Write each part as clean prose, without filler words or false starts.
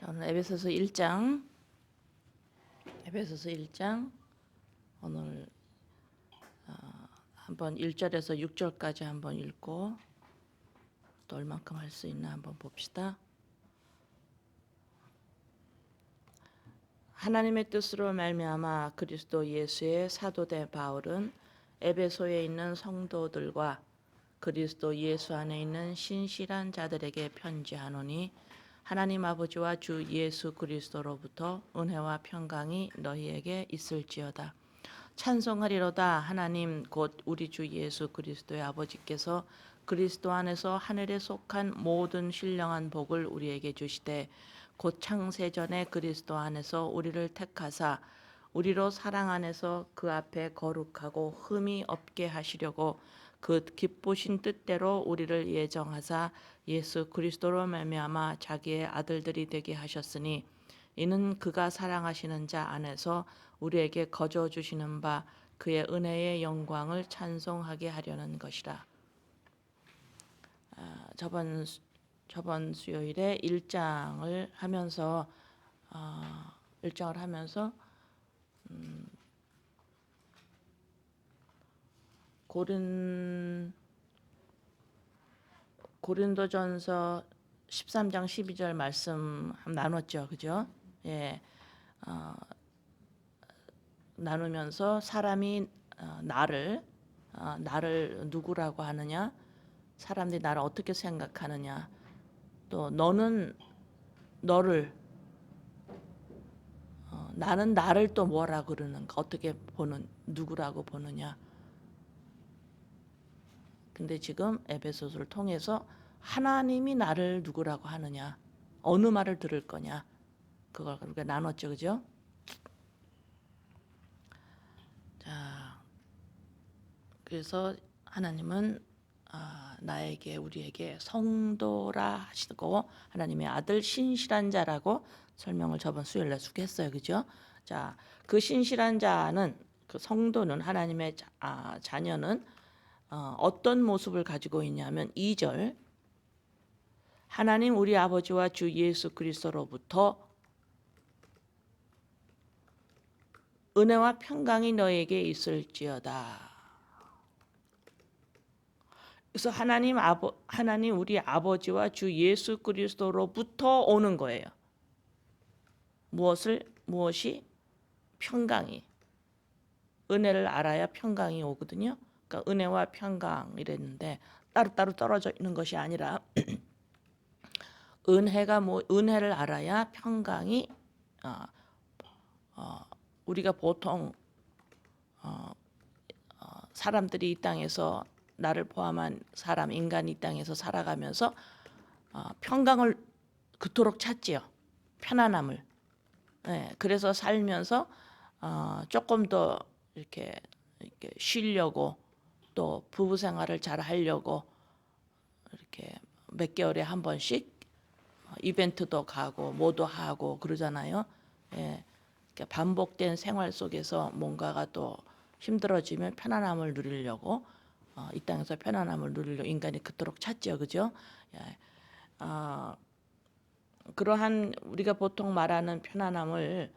자, 오늘 에베소서 1장 오늘 한번 1절에서 6절까지 한번 읽고 또 얼만큼 할 수 있나 한번 봅시다. 하나님의 뜻으로 말미암아 그리스도 예수의 사도된 바울은 에베소에 있는 성도들과 그리스도 예수 안에 있는 신실한 자들에게 편지하노니 하나님 아버지와 주 예수 그리스도로부터 은혜와 평강이 너희에게 있을지어다. 찬송하리로다. 하나님 곧 우리 주 예수 그리스도의 아버지께서 그리스도 안에서 하늘에 속한 모든 신령한 복을 우리에게 주시되 곧 창세전에 그리스도 안에서 우리를 택하사 우리로 사랑 안에서 그 앞에 거룩하고 흠이 없게 하시려고 그 기쁘신 뜻대로 우리를 예정하사 예수 그리스도로 말미암아 자기의 아들들이 되게 하셨으니 이는 그가 사랑하시는 자 안에서 우리에게 거저 주시는 바 그의 은혜의 영광을 찬송하게 하려는 것이라. 저번 수요일에 1장을 하면서 고린도전서 13장 12절 말씀 나눴죠, 그죠? 예, 나누면서 사람이 나를 누구라고 하느냐, 사람들이 나를 어떻게 생각하느냐, 또 너는 너를 나는 나를 또 뭐라 그러는가, 어떻게 보는 누구라고 보느냐. 근데 지금 에베소서를 통해서 하나님이 나를 누구라고 하느냐, 어느 말을 들을 거냐, 그걸 그렇게 나눴죠, 그죠? 자, 그래서 하나님은 나에게 우리에게 성도라 하시고 하나님의 아들 신실한 자라고 설명을 저번 수요일에 쭉 했어요, 그죠? 자, 그 신실한 자는 그 성도는 하나님의 자녀는 어떤 모습을 가지고 있냐면 2절 하나님 우리 아버지와 주 예수 그리스도로부터 은혜와 평강이 너에게 있을지어다. 그래서 하나님 우리 아버지와 주 예수 그리스도로부터 오는 거예요. 무엇이? 평강이. 은혜를 알아야 평강이 오거든요. 그러니까 은혜와 평강이랬는데 따로따로 떨어져 있는 것이 아니라 은혜를 알아야 평강이 우리가 보통 사람들이 이 땅에서 나를 포함한 인간이 이 땅에서 살아가면서 평강을 그토록 찾지요. 편안함을. 네, 그래서 살면서 조금 더 이렇게 쉬려고 또 부부 생활을 잘 하려고 이렇게 몇 개월에 한 번씩 이벤트도 가고 뭐도 하고 그러잖아요. 예, 반복된 생활 속에서 뭔가가 또 힘들어지면 편안함을 누리려고 이 땅에서 편안함을 누리려고 인간이 그토록 찾죠, 그죠? 예, 그러한 우리가 보통 말하는 편안함을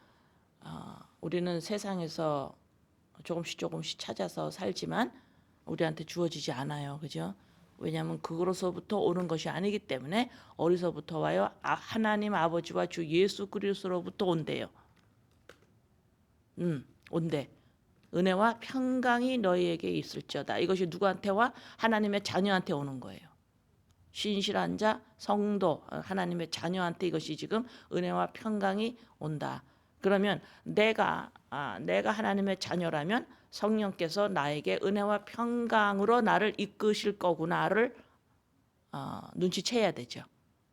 우리는 세상에서 조금씩 찾아서 살지만 우리한테 주어지지 않아요, 그죠? 왜냐하면 그거로서부터 오는 것이 아니기 때문에 어디서부터 와요? 하나님 아버지와 주 예수 그리스도로부터 온대요. 온대. 은혜와 평강이 너희에게 있을지어다. 이것이 누구한테 와? 하나님의 자녀한테 오는 거예요. 신실한 자, 성도, 하나님의 자녀한테 이것이 지금 은혜와 평강이 온다. 그러면 내가 하나님의 자녀라면 성령께서 나에게 은혜와 평강으로 나를 이끄실 거구나를 눈치채야 되죠.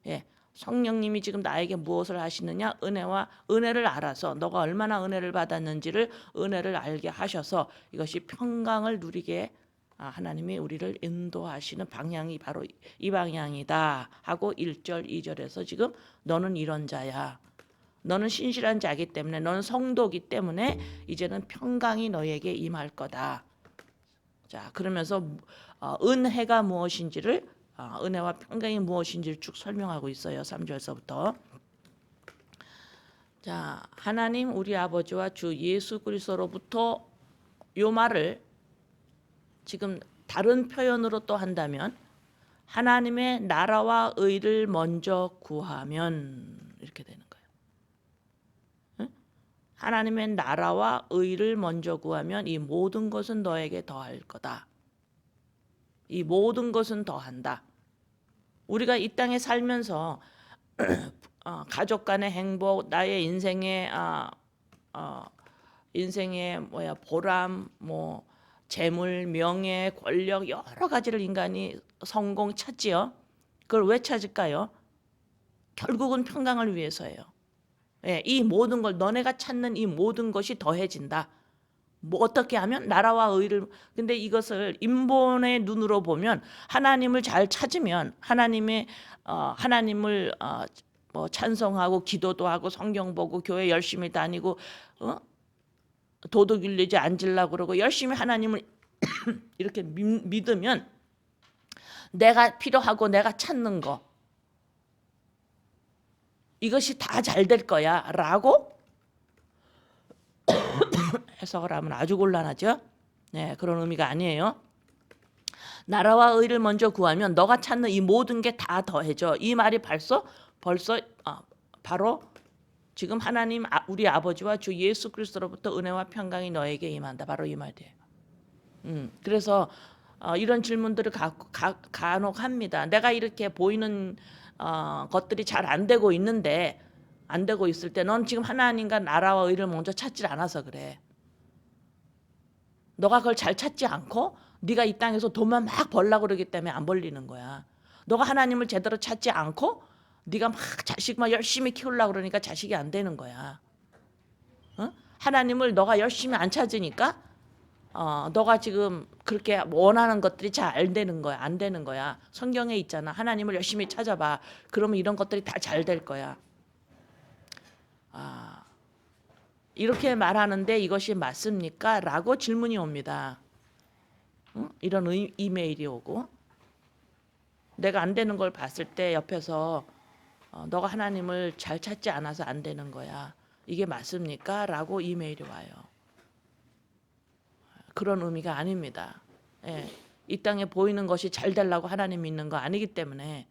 예, 성령님이 지금 나에게 무엇을 하시느냐? 은혜를 알아서 너가 얼마나 은혜를 받았는지를 은혜를 알게 하셔서 이것이 평강을 누리게 하나님이 우리를 인도하시는 방향이 바로 이 방향이다 하고 1절 2절에서 지금 너는 이런 자야. 너는 신실한 자이기 때문에 너는 성도이기 때문에 이제는 평강이 너에게 임할 거다. 자, 그러면서 은혜가 무엇인지를 은혜와 평강이 무엇인지를 쭉 설명하고 있어요. 3절서부터. 자, 하나님 우리 아버지와 주 예수 그리스도로부터 요 말을 지금 다른 표현으로 또 한다면 하나님의 나라와 의를 먼저 구하면 이렇게 되는 거예요. 응? 하나님의 나라와 의를 먼저 구하면 이 모든 것은 너에게 더할 거다. 이 모든 것은 더한다. 우리가 이 땅에 살면서 가족 간의 행복, 나의 인생의 보람, 재물, 명예, 권력 여러 가지를 인간이 성공 찾지요. 그걸 왜 찾을까요? 결국은 평강을 위해서예요. 예, 이 모든 걸 너네가 찾는 이 모든 것이 더해진다. 어떻게 하면 나라와 의를 근데 이것을 인본의 눈으로 보면 하나님을 잘 찾으면 하나님을 찬송하고 기도도 하고 성경 보고 교회 열심히 다니고 도덕 윤리제 앉으려고 그러고 열심히 하나님을 이렇게 믿으면 내가 필요하고 내가 찾는 거 이것이 다 잘 될 거야 라고 해석을 하면 아주 곤란하죠. 네, 그런 의미가 아니에요. 나라와 의를 먼저 구하면 너가 찾는 이 모든 게 다 더해져. 이 말이 벌써 바로 지금 하나님 우리 아버지와 주 예수 그리스도로부터 은혜와 평강이 너에게 임한다. 바로 이 말이에요. 그래서 이런 질문들을 간혹 합니다. 내가 이렇게 보이는 것들이 잘 안 되고 있는데 안 되고 있을 때 넌 지금 하나님과 나라와 의를 먼저 찾질 않아서 그래. 너가 그걸 잘 찾지 않고 네가 이 땅에서 돈만 막 벌려고 그러기 때문에 안 벌리는 거야. 너가 하나님을 제대로 찾지 않고 네가 막 자식만 열심히 키우려고 그러니까 자식이 안 되는 거야. 하나님을 너가 열심히 안 찾으니까 너가 지금 그렇게 원하는 것들이 잘 안 되는 거야. 안 되는 거야. 성경에 있잖아. 하나님을 열심히 찾아봐. 그러면 이런 것들이 다 잘 될 거야. 이렇게 말하는데 이것이 맞습니까? 라고 질문이 옵니다. 이런 이메일이 오고 내가 안 되는 걸 봤을 때 옆에서 너가 하나님을 잘 찾지 않아서 안 되는 거야. 이게 맞습니까? 라고 이메일이 와요. 그런 의미가 아닙니다. 예, 이 땅에 보이는 것이 잘 되려고 하나님 믿는 거 아니기 때문에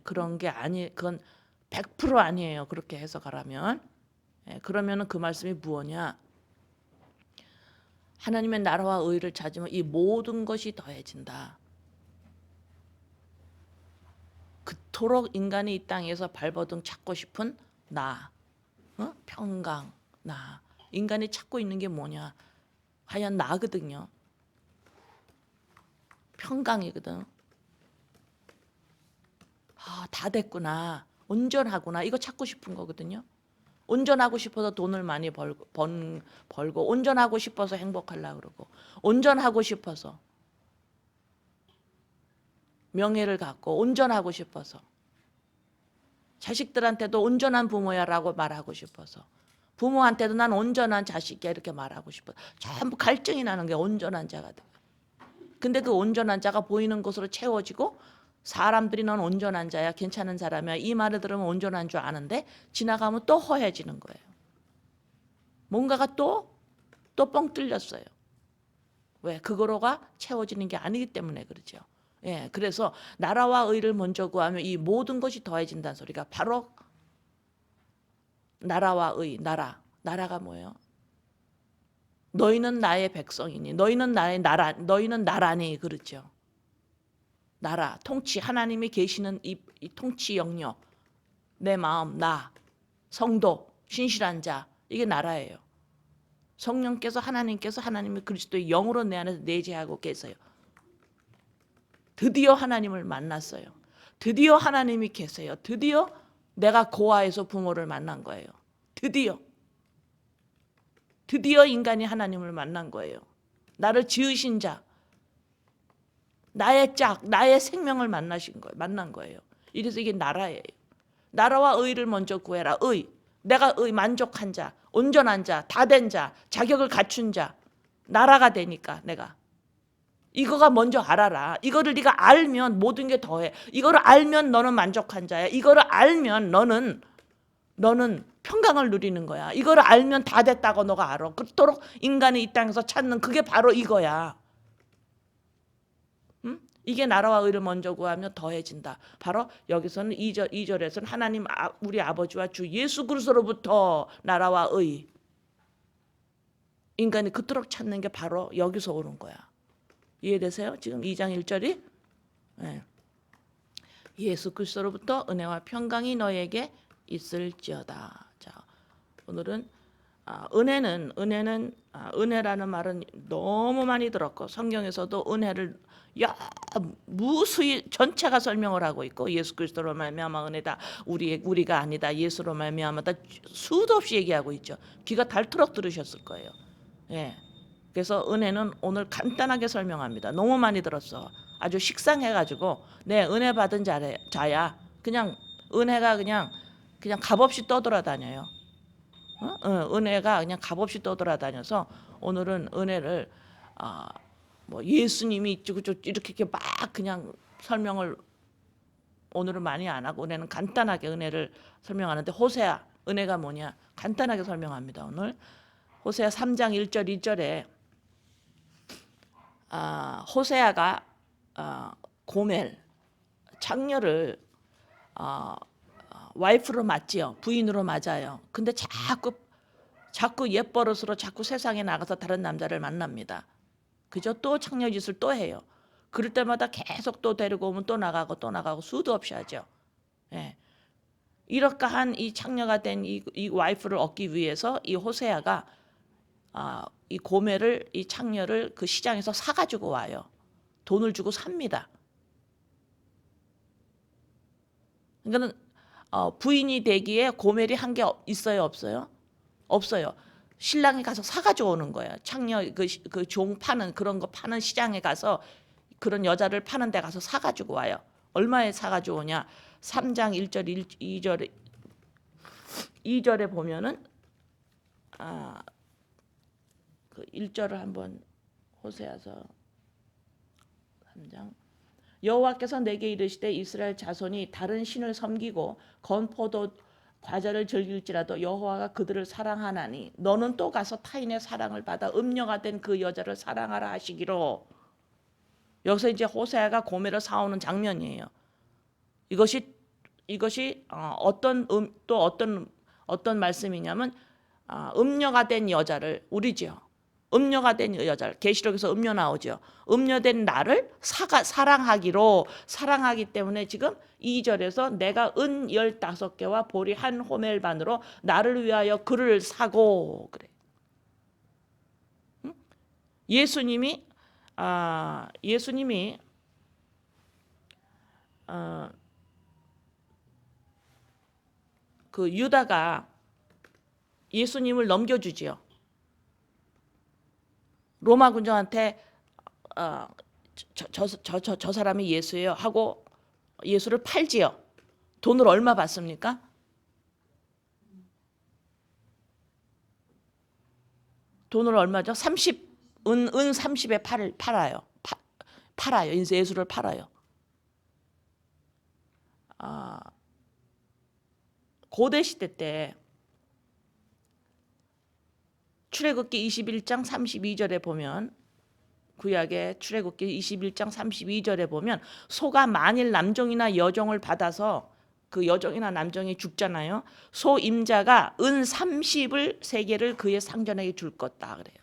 그런 게 그건 100% 아니에요. 그렇게 해석하라면. 그러면은 그 말씀이 무엇이냐? 하나님의 나라와 의를 찾으면 이 모든 것이 더해진다. 그토록 인간이 이 땅에서 발버둥 찾고 싶은 나, 평강, 나. 인간이 찾고 있는 게 뭐냐? 과연 나거든요. 평강이거든. 다 됐구나. 온전하구나. 이거 찾고 싶은 거거든요. 온전하고 싶어서 돈을 많이 벌고 온전하고 싶어서 행복하려고 그러고 온전하고 싶어서 명예를 갖고 온전하고 싶어서 자식들한테도 온전한 부모야라고 말하고 싶어서 부모한테도 난 온전한 자식이야 이렇게 말하고 싶어. 전부 갈증이 나는 게 온전한 자가 돼. 근데 그 온전한 자가 보이는 것으로 채워지고 사람들이 넌 온전한 자야 괜찮은 사람이야 이 말을 들으면 온전한 줄 아는데 지나가면 또 허해지는 거예요. 뭔가가 또 뻥 뚫렸어요. 왜? 그거로가 채워지는 게 아니기 때문에 그러죠. 예, 그래서 나라와 의를 먼저 구하면 이 모든 것이 더해진다는 소리가 바로 나라와 의, 나라가 뭐예요? 너희는 나의 백성이니 너희는 나의 나라, 너희는 나라니 그렇죠. 나라, 통치, 하나님이 계시는 이 통치 영역, 내 마음, 나, 성도, 신실한 자 이게 나라예요. 성령께서 하나님의 그리스도의 영으로 내 안에서 내재하고 계세요. 드디어 하나님을 만났어요. 드디어 하나님이 계세요. 드디어 내가 고아에서 부모를 만난 거예요. 드디어 인간이 하나님을 만난 거예요. 나를 지으신 자, 나의 생명을 만난 거예요. 이래서 이게 나라예요. 나라와 의를 먼저 구해라. 내가 만족한 자, 온전한 자, 다 된 자, 자격을 갖춘 자, 나라가 되니까 내가. 이거가 먼저 알아라. 이거를 네가 알면 모든 게 더해. 이거를 알면 너는 만족한 자야. 이거를 알면 너는 너는 평강을 누리는 거야. 이걸 알면 다 됐다고 너가 알아. 그토록 인간이 이 땅에서 찾는 그게 바로 이거야. 응? 이게 나라와 의를 먼저 구하면 더해진다. 바로 여기서는 2절에서는 하나님 우리 아버지와 주 예수 그리스도로부터 나라와 의. 인간이 그토록 찾는 게 바로 여기서 오는 거야. 이해되세요? 지금 2장 1절이 네. 예수 그리스도로부터 은혜와 평강이 너에게 있을지어다. 자, 오늘은 은혜라는 말은 너무 많이 들었고 성경에서도 은혜를 무수히 전체가 설명을 하고 있고 예수 그리스도로 말미암아 은혜다. 우리가 아니다. 예수로 말미암아다. 수도 없이 얘기하고 있죠. 귀가 닳도록 들으셨을 거예요. 예. 그래서 은혜는 오늘 간단하게 설명합니다. 너무 많이 들었어. 아주 식상해가지고 내 은혜 받은 자야. 그냥 은혜가 그냥 값없이 떠돌아다녀요. 은혜가 그냥 값없이 떠돌아다녀서 오늘은 은혜를 뭐 예수님이 이렇게 막 그냥 설명을 오늘은 많이 안 하고 은혜는 간단하게 은혜를 설명하는데 호세아 은혜가 뭐냐 간단하게 설명합니다. 오늘 호세아 3장 1절 2절에 호세아가 고멜 창녀를 와이프로 맞지요. 부인으로 맞아요. 근데 자꾸 옛버릇으로 자꾸 세상에 나가서 다른 남자를 만납니다. 그죠? 또 창녀짓을 또 해요. 그럴 때마다 계속 또 데리고 오면 또 나가고 수도 없이 하죠. 예. 이러한 이 창녀가 된 이 와이프를 얻기 위해서 이 호세아가 이 고멜을 이 창녀를 그 시장에서 사가지고 와요. 돈을 주고 삽니다. 그러니까는 부인이 되기에 고멜이 한 게 있어요, 없어요? 없어요. 신랑이 가서 사가지고 오는 거예요. 창녀 그 종 파는 그런 거 파는 시장에 가서 그런 여자를 파는 데 가서 사가지고 와요. 얼마에 사가지고 오냐? 3장 1절 2절에 보면은 그 1절을 한번 호세아서 3장 여호와께서 내게 이르시되 이스라엘 자손이 다른 신을 섬기고 건포도 과자를 즐길지라도 여호와가 그들을 사랑하나니 너는 또 가서 타인의 사랑을 받아 음녀가 된 그 여자를 사랑하라 하시기로. 여기서 이제 호세아가 고멜을 사오는 장면이에요. 이것이 어떤 말씀이냐면 음녀가 된 여자를 우리죠. 음녀가 된 여자를 계시록에서 음녀 나오죠. 음녀된 나를 사랑하기 때문에 지금 2절에서 내가 은 15개와 보리 한 호멜반으로 나를 위하여 그를 사고 그래. 응? 예수님이 그 유다가 예수님을 넘겨주지요. 로마 군정한테 저 사람이 예수예요 하고 예수를 팔지요. 돈을 얼마 받습니까? 돈을 얼마죠? 30은 30에 팔아요. 팔아요. 예수를 팔아요. 고대 시대 때 출애굽기 21장 32절에 보면 구약의 출애굽기 21장 32절에 보면 소가 만일 남종이나 여종을 받아서 그 여종이나 남종이 죽잖아요. 소 임자가 은 30을 3개를 그의 상전에게 줄 것다 그래요.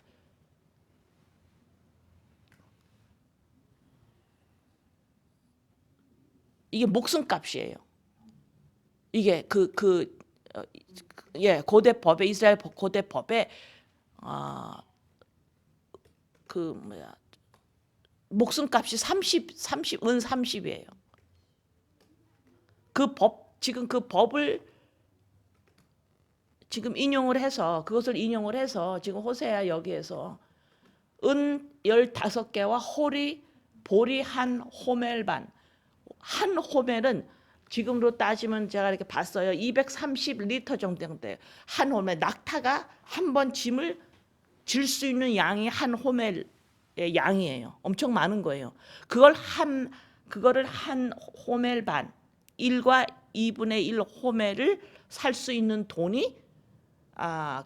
이게 목숨값이에요. 이게 고대 법에 이스라엘 고대 법에 목숨값이 30은 30이에요. 지금 그 법을 지금 그것을 인용을 해서 지금 호세아 여기에서 은 15개와 보리 한 호멜반. 한 호멜은 지금으로 따지면 제가 이렇게 봤어요. 230리터 정도 돼요. 한 호멜. 낙타가 한 번 짐을 질 수 있는 양이 한 호멜의 양이에요. 엄청 많은 거예요. 그거를 한 호멜 반 1과 2분의 1 호멜을 살 수 있는 돈이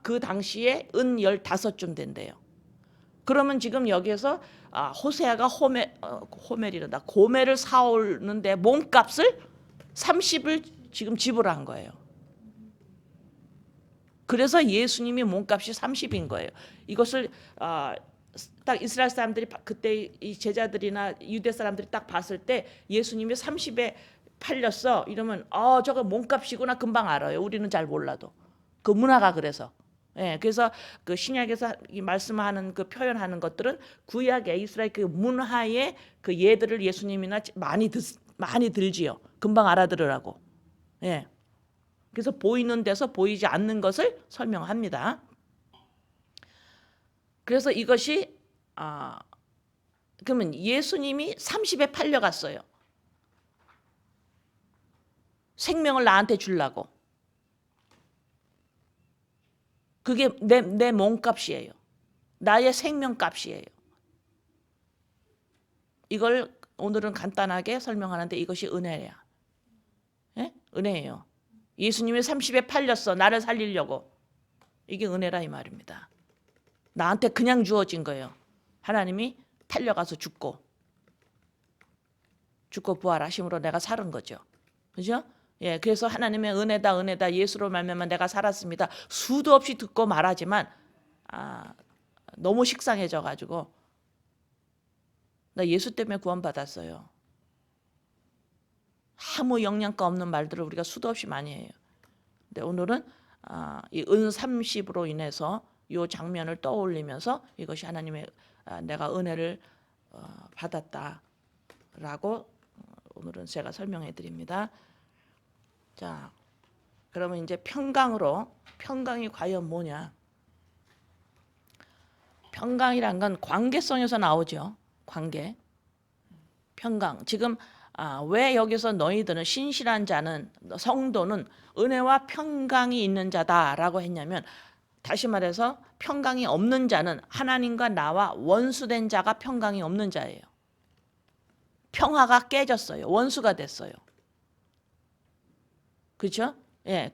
그 당시에 은 15좀 된대요. 그러면 지금 여기에서 호세아가 호멜이란다. 고멜을 사오는데 몸값을 30을 지금 지불한 거예요. 그래서 예수님이 몸값이 30인 거예요. 이것을 딱 이스라엘 사람들이 그때 이 제자들이나 유대 사람들이 딱 봤을 때 예수님이 30에 팔렸어 이러면 저거 몸값이구나 금방 알아요. 우리는 잘 몰라도 그 문화가 그래서. 예, 그래서 그 신약에서 말씀하는 그 표현하는 것들은 구약의 이스라엘 그 문화의 그 예들을 예수님이나 많이 들지요. 금방 알아들으라고. 예. 그래서 보이는 데서 보이지 않는 것을 설명합니다. 그래서 이것이 그러면 예수님이 30에 팔려갔어요. 생명을 나한테 주려고. 그게 내 몸값이에요. 나의 생명값이에요. 이걸 오늘은 간단하게 설명하는데 이것이 은혜야. 예? 은혜예요. 예수님이 30에 팔렸어. 나를 살리려고. 이게 은혜라 이 말입니다. 나한테 그냥 주어진 거예요. 하나님이 팔려가서 죽고 부활하심으로 내가 살은 거죠. 그죠? 예, 그래서 하나님의 은혜다 예수로 말미암아 내가 살았습니다. 수도 없이 듣고 말하지만 너무 식상해져 가지고 나 예수 때문에 구원받았어요. 아무 영양가 없는 말들을 우리가 수도 없이 많이 해요. 근데 오늘은 이 은 30으로 인해서 이 장면을 떠올리면서 이것이 하나님의 내가 은혜를 받았다라고 오늘은 제가 설명해 드립니다. 자, 그러면 이제 평강이 과연 뭐냐? 평강이란 건 관계성에서 나오죠. 관계. 평강. 지금 왜 여기서 너희들은 신실한 자는 성도는 은혜와 평강이 있는 자다라고 했냐면 다시 말해서 평강이 없는 자는 하나님과 나와 원수된 자가 평강이 없는 자예요. 평화가 깨졌어요. 원수가 됐어요. 그렇죠? 예,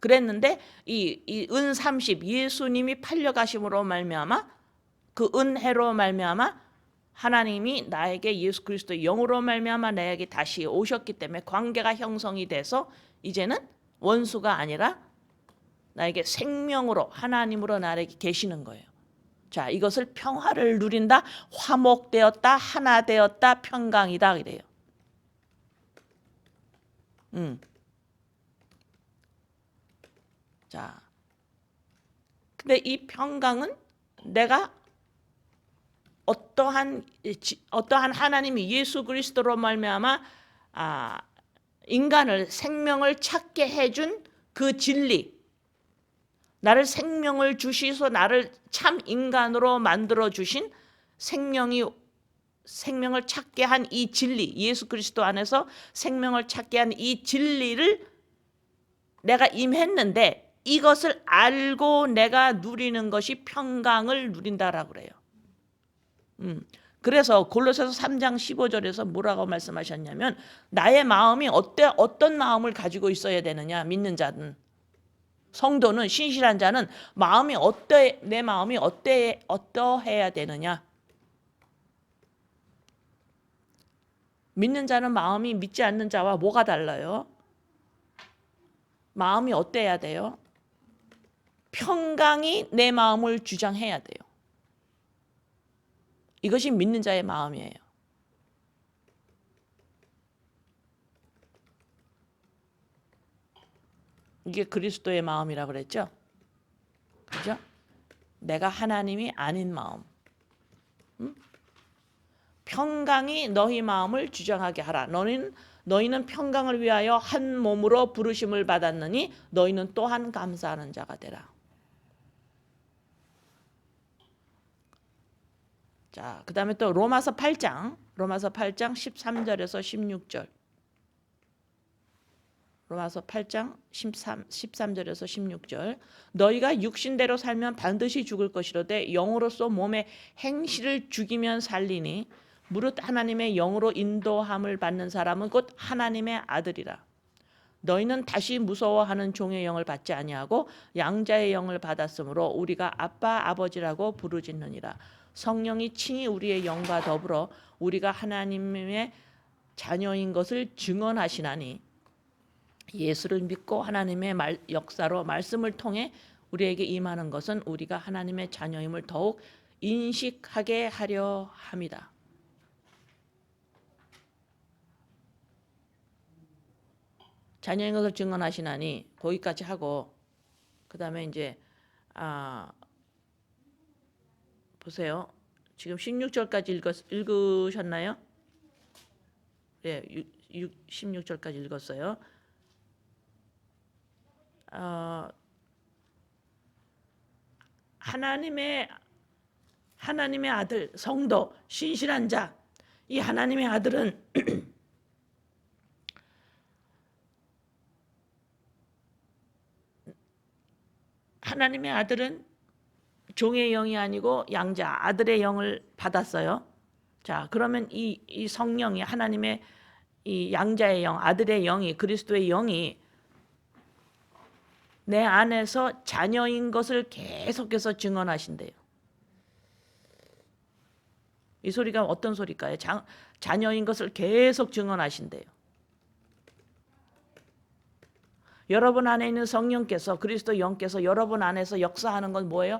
그랬는데 이 은 30 예수님이 팔려가심으로 말미암아 그 은혜로 말미암아 하나님이 나에게 예수 그리스도의 영으로 말미암아 나에게 다시 오셨기 때문에 관계가 형성이 돼서 이제는 원수가 아니라 나에게 생명으로 하나님으로 나에게 계시는 거예요. 자, 이것을 평화를 누린다, 화목되었다, 하나 되었다, 평강이다 이래요. 자, 근데 이 평강은 내가 어떠한 하나님이 예수 그리스도로 말미암아 인간을 생명을 찾게 해준 그 진리, 나를 생명을 주시소 나를 참 인간으로 만들어 주신 생명을 찾게 한 이 진리, 예수 그리스도 안에서 생명을 찾게 한 이 진리를 내가 임했는데 이것을 알고 내가 누리는 것이 평강을 누린다라고 그래요. 그래서 골로새서 3장 15절에서 뭐라고 말씀하셨냐면 나의 마음이 어떤 마음을 가지고 있어야 되느냐. 믿는 자는 성도는 신실한 자는 내 마음이 어떠해야 되느냐. 믿는 자는 마음이 믿지 않는 자와 뭐가 달라요? 마음이 어때야 돼요? 평강이 내 마음을 주장해야 돼요. 이것이 믿는 자의 마음이에요. 이게 그리스도의 마음이라고 그랬죠? 그죠? 내가 하나님이 아닌 마음. 평강이 너희 마음을 주장하게 하라. 너희는 평강을 위하여 한 몸으로 부르심을 받았느니 너희는 또한 감사하는 자가 되라. 자, 그 다음에 또 로마서 8장 13절에서 16절. 로마서 8장 13절에서 16절. 너희가 육신대로 살면 반드시 죽을 것이로되 영으로서 몸의 행실을 죽이면 살리니 무릇 하나님의 영으로 인도함을 받는 사람은 곧 하나님의 아들이라. 너희는 다시 무서워하는 종의 영을 받지 아니하고 양자의 영을 받았으므로 우리가 아빠 아버지라고 부르짖느니라. 성령이 친히 우리의 영과 더불어 우리가 하나님의 자녀인 것을 증언하시나니 예수를 믿고 하나님의 역사로 말씀을 통해 우리에게 임하는 것은 우리가 하나님의 자녀임을 더욱 인식하게 하려 함이다. 자녀인 것을 증언하시나니 거기까지 하고 그 다음에 이제 보세요. 지금 16절까지 읽으셨나요? 네, 16절까지 읽었어요. 하나님의 아들, 성도, 신실한 자, 이 하나님의 아들은 하나님의 아들은 종의 영이 아니고 양자, 아들의 영을 받았어요. 자, 그러면 이 성령이 하나님의 이 양자의 영, 아들의 영이, 그리스도의 영이 내 안에서 자녀인 것을 계속해서 증언하신대요. 이 소리가 어떤 소리일까요? 자녀인 것을 계속 증언하신대요. 여러분 안에 있는 성령께서, 그리스도 영께서 여러분 안에서 역사하는 건 뭐예요?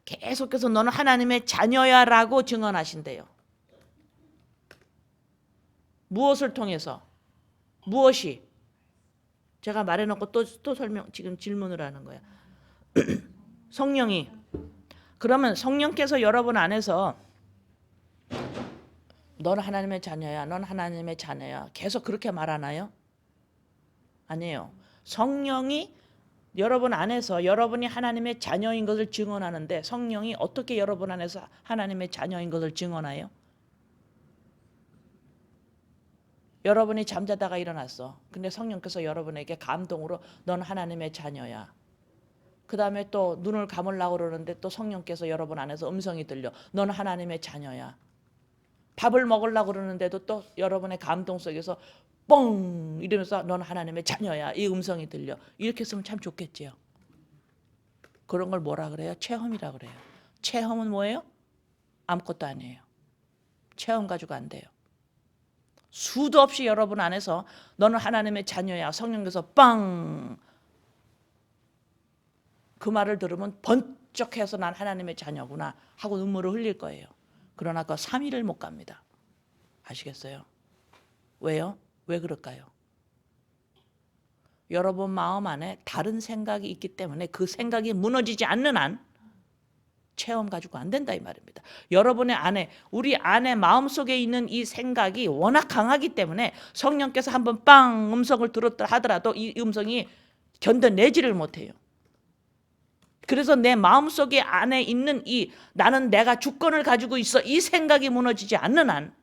계속해서 너는 하나님의 자녀야라고 증언하신대요. 무엇을 통해서? 무엇이? 제가 말해놓고 또 설명, 지금 질문을 하는 거야. 성령이. 그러면 성령께서 여러분 안에서 넌 하나님의 자녀야, 넌 하나님의 자녀야, 계속 그렇게 말하나요? 아니에요. 성령이 여러분 안에서 여러분이 하나님의 자녀인 것을 증언하는데 성령이 어떻게 여러분 안에서 하나님의 자녀인 것을 증언해요? 여러분이 잠자다가 일어났어. 근데 성령께서 여러분에게 감동으로 넌 하나님의 자녀야. 그 다음에 또 눈을 감으려고 그러는데 또 성령께서 여러분 안에서 음성이 들려. 넌 하나님의 자녀야. 밥을 먹으려고 그러는데도 또 여러분의 감동 속에서 뻥 이러면서 넌 하나님의 자녀야. 이 음성이 들려. 이렇게 했으면 참 좋겠지요. 그런 걸 뭐라 그래요? 체험이라 그래요. 체험은 뭐예요? 아무것도 아니에요. 체험 가지고 안 돼요. 수도 없이 여러분 안에서 너는 하나님의 자녀야. 성령께서 빵! 그 말을 들으면 번쩍해서 난 하나님의 자녀구나 하고 눈물을 흘릴 거예요. 그러나 그 3일을 못 갑니다. 아시겠어요? 왜요? 왜 그럴까요? 여러분 마음 안에 다른 생각이 있기 때문에 그 생각이 무너지지 않는 한 체험 가지고 안 된다 이 말입니다. 여러분의 안에, 우리 안에 마음속에 있는 이 생각이 워낙 강하기 때문에 성령께서 한번 빵 음성을 들었다 하더라도 이 음성이 견뎌내지를 못해요. 그래서 내 마음속에 안에 있는 이 나는 내가 주권을 가지고 있어 이 생각이 무너지지 않는 한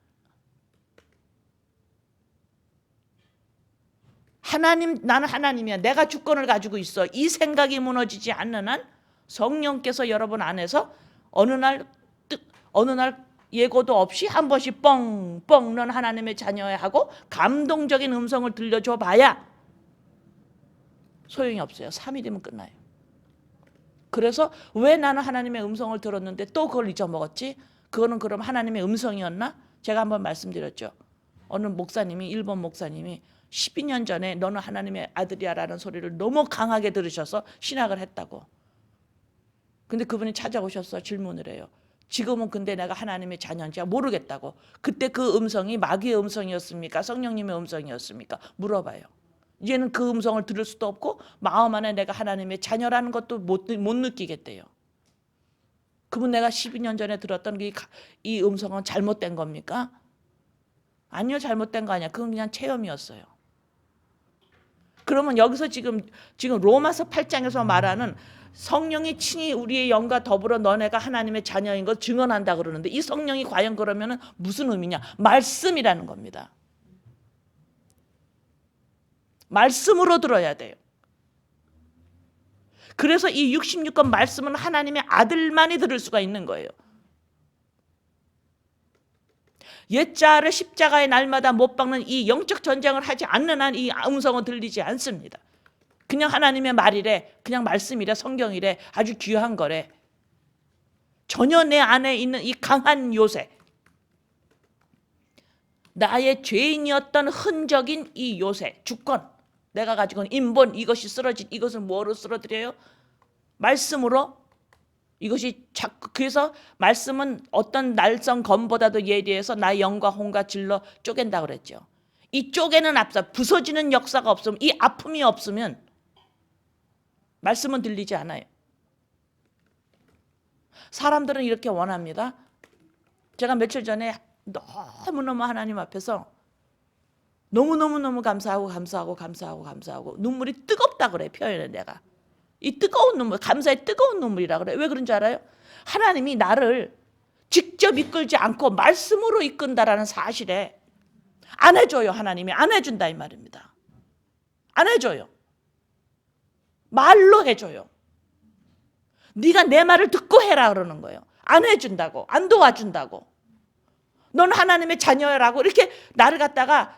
하나님, 나는 하나님이야. 내가 주권을 가지고 있어. 이 생각이 무너지지 않는 한 성령께서 여러분 안에서 어느 날 예고도 없이 한 번씩 뻥뻥 넌 하나님의 자녀야 하고 감동적인 음성을 들려줘 봐야 소용이 없어요. 3일이면 끝나요. 그래서 왜 나는 하나님의 음성을 들었는데 또 그걸 잊어먹었지? 그거는 그럼 하나님의 음성이었나? 제가 한번 말씀드렸죠. 어느 목사님이, 일본 목사님이 12년 전에 너는 하나님의 아들이야 라는 소리를 너무 강하게 들으셔서 신학을 했다고. 근데 그분이 찾아오셔서 질문을 해요. 지금은 근데 내가 하나님의 자녀인지 모르겠다고. 그때 그 음성이 마귀의 음성이었습니까? 성령님의 음성이었습니까? 물어봐요. 이제는 그 음성을 들을 수도 없고 마음 안에 내가 하나님의 자녀라는 것도 못 느끼겠대요. 그분 내가 12년 전에 들었던 이 음성은 잘못된 겁니까? 아니요, 잘못된 거 아니야. 그건 그냥 체험이었어요. 그러면 여기서 지금 로마서 8장에서 말하는 성령이 친히 우리의 영과 더불어 너네가 하나님의 자녀인 것 증언한다 그러는데 이 성령이 과연 그러면은 무슨 의미냐? 말씀이라는 겁니다. 말씀으로 들어야 돼요. 그래서 이 66권 말씀은 하나님의 아들만이 들을 수가 있는 거예요. 옛자를 십자가의 날마다 못 박는 이 영적 전쟁을 하지 않는 한 이 음성은 들리지 않습니다. 그냥 하나님의 말이래, 그냥 말씀이래, 성경이래, 아주 귀한 거래. 전혀 내 안에 있는 이 강한 요새, 나의 죄인이었던 흔적인 이 요새, 주권, 내가 가지고 있는 인본, 이것이 쓰러진, 이것을 뭐로 쓰러뜨려요? 말씀으로. 이것이 자꾸, 그래서 말씀은 어떤 날성 검보다도 예리해서 나의 영과 혼과 질러 쪼갠다 그랬죠. 이 쪼개는 앞서 부서지는 역사가 없으면, 이 아픔이 없으면 말씀은 들리지 않아요. 사람들은 이렇게 원합니다. 제가 며칠 전에 너무너무 하나님 앞에서 너무너무 감사하고 눈물이 뜨겁다 그래. 표현해 내가. 이 뜨거운 눈물, 감사의 뜨거운 눈물이라 그래. 왜 그런 줄 알아요? 하나님이 나를 직접 이끌지 않고 말씀으로 이끈다라는 사실에 안 해줘요. 하나님이 안 해준다 이 말입니다. 안 해줘요. 말로 해줘요. 네가 내 말을 듣고 해라 그러는 거예요. 안 해준다고, 안 도와준다고. 넌 하나님의 자녀라고 이렇게 나를 갖다가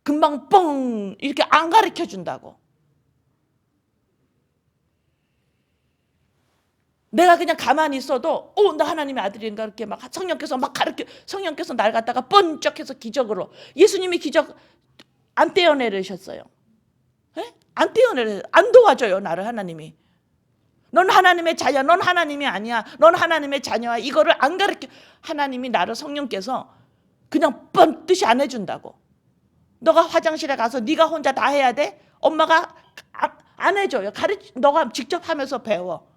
금방 뻥 이렇게 안 가르쳐 준다고. 내가 그냥 가만히 있어도 나 하나님의 아들인가 이렇게 막 성령께서 막 가르쳐, 성령께서 날 갖다가 번쩍해서 기적으로, 예수님이 기적 안 떼어내리셨어요. 에? 안 떼어내려, 안 도와줘요 나를 하나님이. 넌 하나님의 자녀, 넌 하나님이 아니야, 넌 하나님의 자녀야, 이거를 안 가르쳐. 하나님이 나를, 성령께서 그냥 뻔 뜻이 안 해준다고. 너가 화장실에 가서 네가 혼자 다 해야 돼? 엄마가 안 해줘요. 너가 직접 하면서 배워.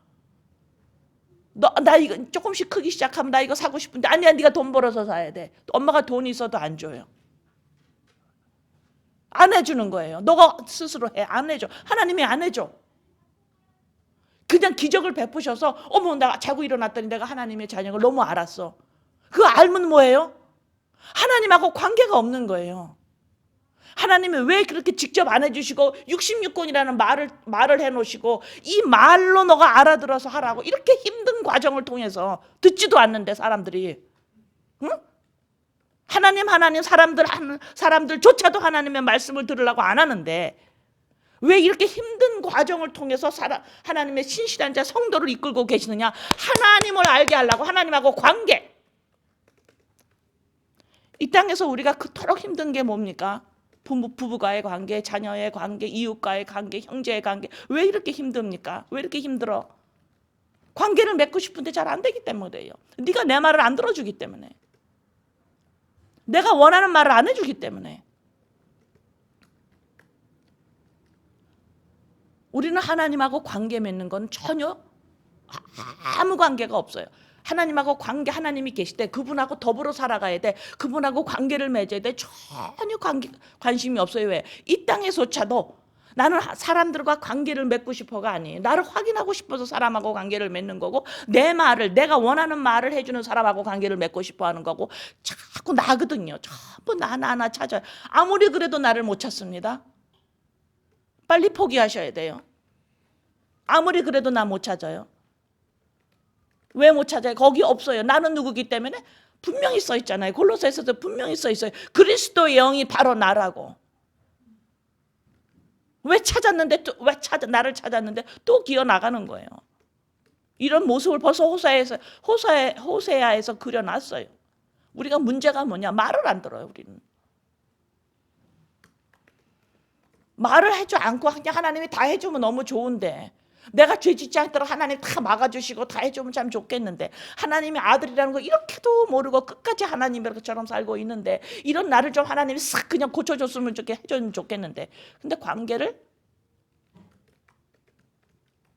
나 이거 조금씩 크기 시작하면 나 이거 사고 싶은데, 아니야, 네가 돈 벌어서 사야 돼. 엄마가 돈이 있어도 안 줘요. 안 해주는 거예요. 너가 스스로 해. 안 해줘. 하나님이 안 해줘. 그냥 기적을 베푸셔서 어머 나 자고 일어났더니 내가 하나님의 자녀를 너무 알았어. 그거 알면 뭐예요? 하나님하고 관계가 없는 거예요. 하나님이 왜 그렇게 직접 안 해주시고 66권이라는 말을 해놓으시고 이 말로 너가 알아들어서 하라고 이렇게 힘든 과정을 통해서 듣지도 않는데 사람들이, 응? 하나님 사람들조차도 하나님의 말씀을 들으려고 안 하는데 왜 이렇게 힘든 과정을 통해서 하나님의 신실한 자 성도를 이끌고 계시느냐? 하나님을 알게 하려고, 하나님하고 관계. 이 땅에서 우리가 그토록 힘든 게 뭡니까? 부부과의 관계, 자녀의 관계, 이웃과의 관계, 형제의 관계. 왜 이렇게 힘듭니까? 왜 이렇게 힘들어? 관계를 맺고 싶은데 잘 안 되기 때문에요. 네가 내 말을 안 들어주기 때문에, 내가 원하는 말을 안 해주기 때문에. 우리는 하나님하고 관계 맺는 건 전혀 아무 관계가 없어요. 하나님하고 관계, 하나님이 계실 때 그분하고 더불어 살아가야 돼. 그분하고 관계를 맺어야 돼. 전혀 관심이 없어요. 왜? 이 땅에서조차도 나는 사람들과 관계를 맺고 싶어가 아니에요. 나를 확인하고 싶어서 사람하고 관계를 맺는 거고, 내 말을, 내가 원하는 말을 해주는 사람하고 관계를 맺고 싶어 하는 거고, 자꾸 나거든요. 전부 나 찾아요. 아무리 그래도 나를 못 찾습니다. 빨리 포기하셔야 돼요. 아무리 그래도 나 못 찾아요. 왜 못 찾아요? 거기 없어요. 나는 누구기 때문에 분명히 써 있잖아요. 골로새서도 분명히 써 있어요. 그리스도의 영이 바로 나라고. 왜 찾았는데 나를 찾았는데 또 기어 나가는 거예요. 이런 모습을 벌써 호세아에서 그려놨어요. 우리가 문제가 뭐냐? 말을 안 들어요. 우리는 말을 해줘 않고 그냥 하나님이 다 해주면 너무 좋은데, 내가 죄 짓지 않도록 하나님 다 막아주시고 다 해주면 참 좋겠는데, 하나님의 아들이라는 거 이렇게도 모르고 끝까지 하나님의 것처럼 살고 있는데, 이런 나를 좀 하나님이 싹 그냥 고쳐줬으면 해줬으면 좋겠는데, 근데 관계를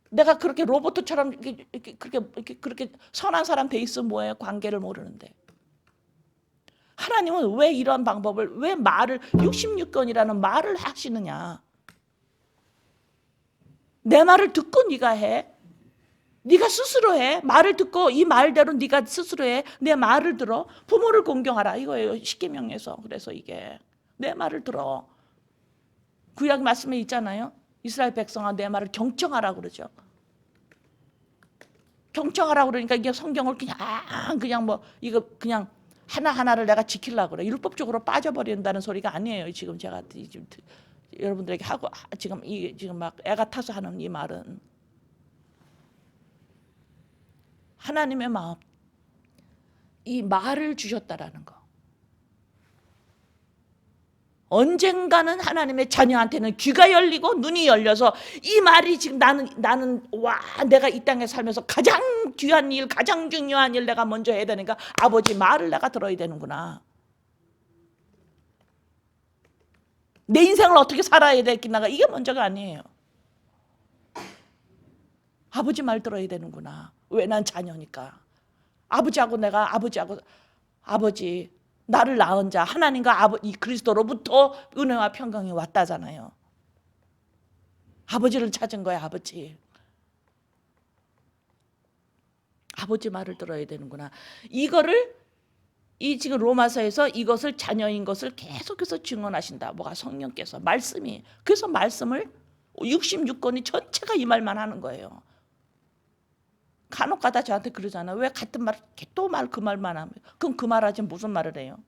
내가 그렇게 로봇처럼 그렇게 선한 사람 돼 있으면 뭐예요? 관계를 모르는데. 하나님은 왜 이런 방법을, 왜 말을 66권이라는 말을 하시느냐? 내 말을 듣고 네가 해. 네가 스스로 해. 말을 듣고 이 말대로 네가 스스로 해. 내 말을 들어. 부모를 공경하라 이거예요. 십계명에서. 그래서 이게 내 말을 들어. 구약 말씀에 있잖아요. 이스라엘 백성아 내 말을 경청하라 그러죠. 경청하라 그러니까 이게 성경을 그냥 뭐 이거 그냥 하나하나를 내가 지키려고 그래. 율법적으로 빠져버린다는 소리가 아니에요. 지금 제가 지금 여러분들에게 하고 지금 막 애가 타서 하는 이 말은 하나님의 마음, 이 말을 주셨다라는 거. 언젠가는 하나님의 자녀한테는 귀가 열리고 눈이 열려서 이 말이 지금 나는 와 내가 이 땅에 살면서 가장 귀한 일, 가장 중요한 일 내가 먼저 해야 되니까 아버지 말을 내가 들어야 되는구나. 내 인생을 어떻게 살아야 되겠나가 이게 먼저가 아니에요. 아버지 말 들어야 되는구나. 왜? 난 자녀니까. 아버지 나를 낳은 자 하나님과 이 그리스도로부터 은혜와 평강이 왔다잖아요. 아버지를 찾은 거야. 아버지 말을 들어야 되는구나. 이거를 이 지금 로마서에서 이것을 자녀인 것을 계속해서 증언하신다. 뭐가 성령께서 말씀이. 그래서 말씀을 66권이 전체가 이 말만 하는 거예요. 간혹가다 저한테 그러잖아요. 왜 같은 말 또 그 말만 하면 그럼 그 말하지 무슨 말을 해요?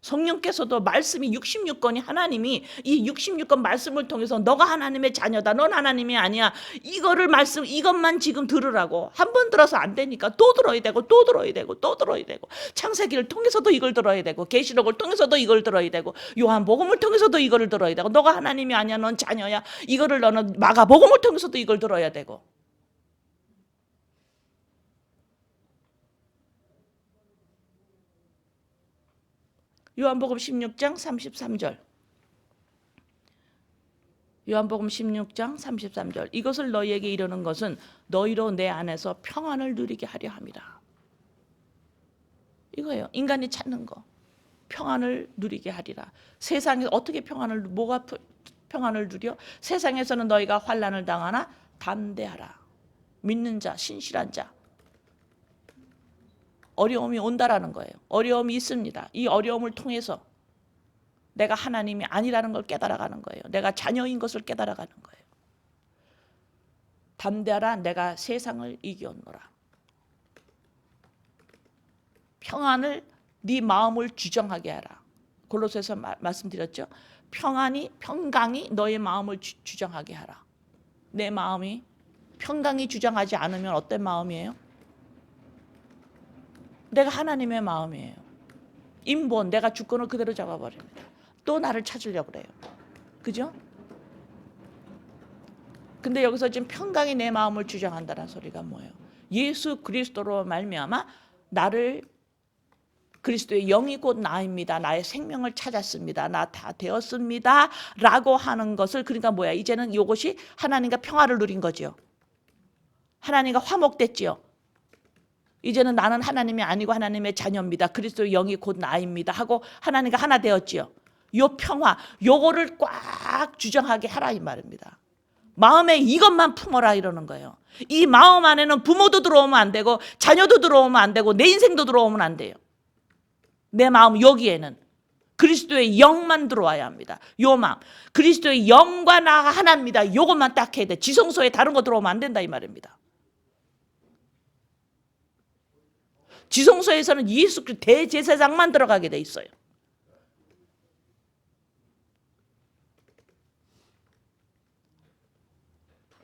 성령께서도 말씀이 66권이 하나님이 이 66권 말씀을 통해서 너가 하나님의 자녀다. 넌 하나님이 아니야. 이것만 지금 들으라고. 한 번 들어서 안 되니까 또 들어야 되고 또 들어야 되고 또 들어야 되고 창세기를 통해서도 이걸 들어야 되고 계시록을 통해서도 이걸 들어야 되고 요한복음을 통해서도 이거를 들어야 되고 너가 하나님이 아니야. 넌 자녀야. 이거를 너는 마가복음을 통해서도 이걸 들어야 되고 요한복음 16장 33절. 요한복음 16장 33절. 이것을 너희에게 이르는 것은 너희로 내 안에서 평안을 누리게 하려 함이라. 이거예요. 인간이 찾는 거. 평안을 누리게 하리라. 세상에 어떻게 뭐가 평안을 누려? 세상에서는 너희가 환난을 당하나 담대하라. 믿는 자, 신실한 자. 어려움이 온다라는 거예요. 어려움이 있습니다. 이 어려움을 통해서 내가 하나님이 아니라는 걸 깨달아가는 거예요. 내가 자녀인 것을 깨달아가는 거예요. 담대하라. 내가 세상을 이겼노라. 평안을 네 마음을 주정하게 하라. 골로새서 말씀드렸죠. 평강이 너의 마음을 주정하게 하라. 내 마음이 평강이 주정하지 않으면 어떤 마음이에요? 내가 하나님의 마음이에요. 인본 내가 주권을 그대로 잡아버립니다. 또 나를 찾으려고 그래요. 그죠? 근데 여기서 지금 평강이 내 마음을 주장한다는 소리가 뭐예요? 예수 그리스도로 말미암아 나를 그리스도의 영이 곧 나입니다. 나의 생명을 찾았습니다. 나 다 되었습니다. 라고 하는 것을 그러니까 뭐야? 이제는 이것이 하나님과 평화를 누린 거죠. 하나님과 화목됐지요. 이제는 나는 하나님이 아니고 하나님의 자녀입니다. 그리스도의 영이 곧 나입니다. 하고 하나님과 하나 되었지요. 요 평화, 요거를 꽉 주정하게 하라 이 말입니다. 마음에 이것만 품어라 이러는 거예요. 이 마음 안에는 부모도 들어오면 안 되고 자녀도 들어오면 안 되고 내 인생도 들어오면 안 돼요. 내 마음 여기에는 그리스도의 영만 들어와야 합니다. 요 마음, 그리스도의 영과 나가 하나입니다. 요것만 딱 해야 돼. 지성소에 다른 거 들어오면 안 된다 이 말입니다. 지성소에서는 예수 그리스도 대제사장만 들어가게 돼 있어요.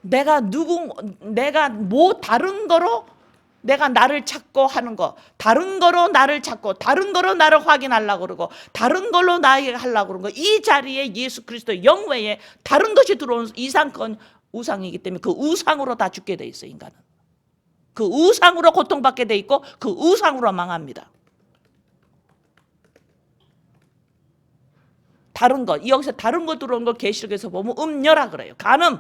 내가 뭐 다른 거로 내가 나를 찾고 하는 거, 다른 거로 나를 찾고 다른 거로 나를 확인하려고 그러고 다른 걸로 나에게 하려고 그러는 거, 이 자리에 예수 그리스도 영 외에 다른 것이 들어온 이상건 우상이기 때문에 그 우상으로 다 죽게 돼 있어요. 인간은 그 우상으로 고통받게 돼 있고 그 우상으로 망합니다. 다른 것, 여기서 다른 것 들어온 걸 계시록에서 보면 음녀라 그래요. 간음.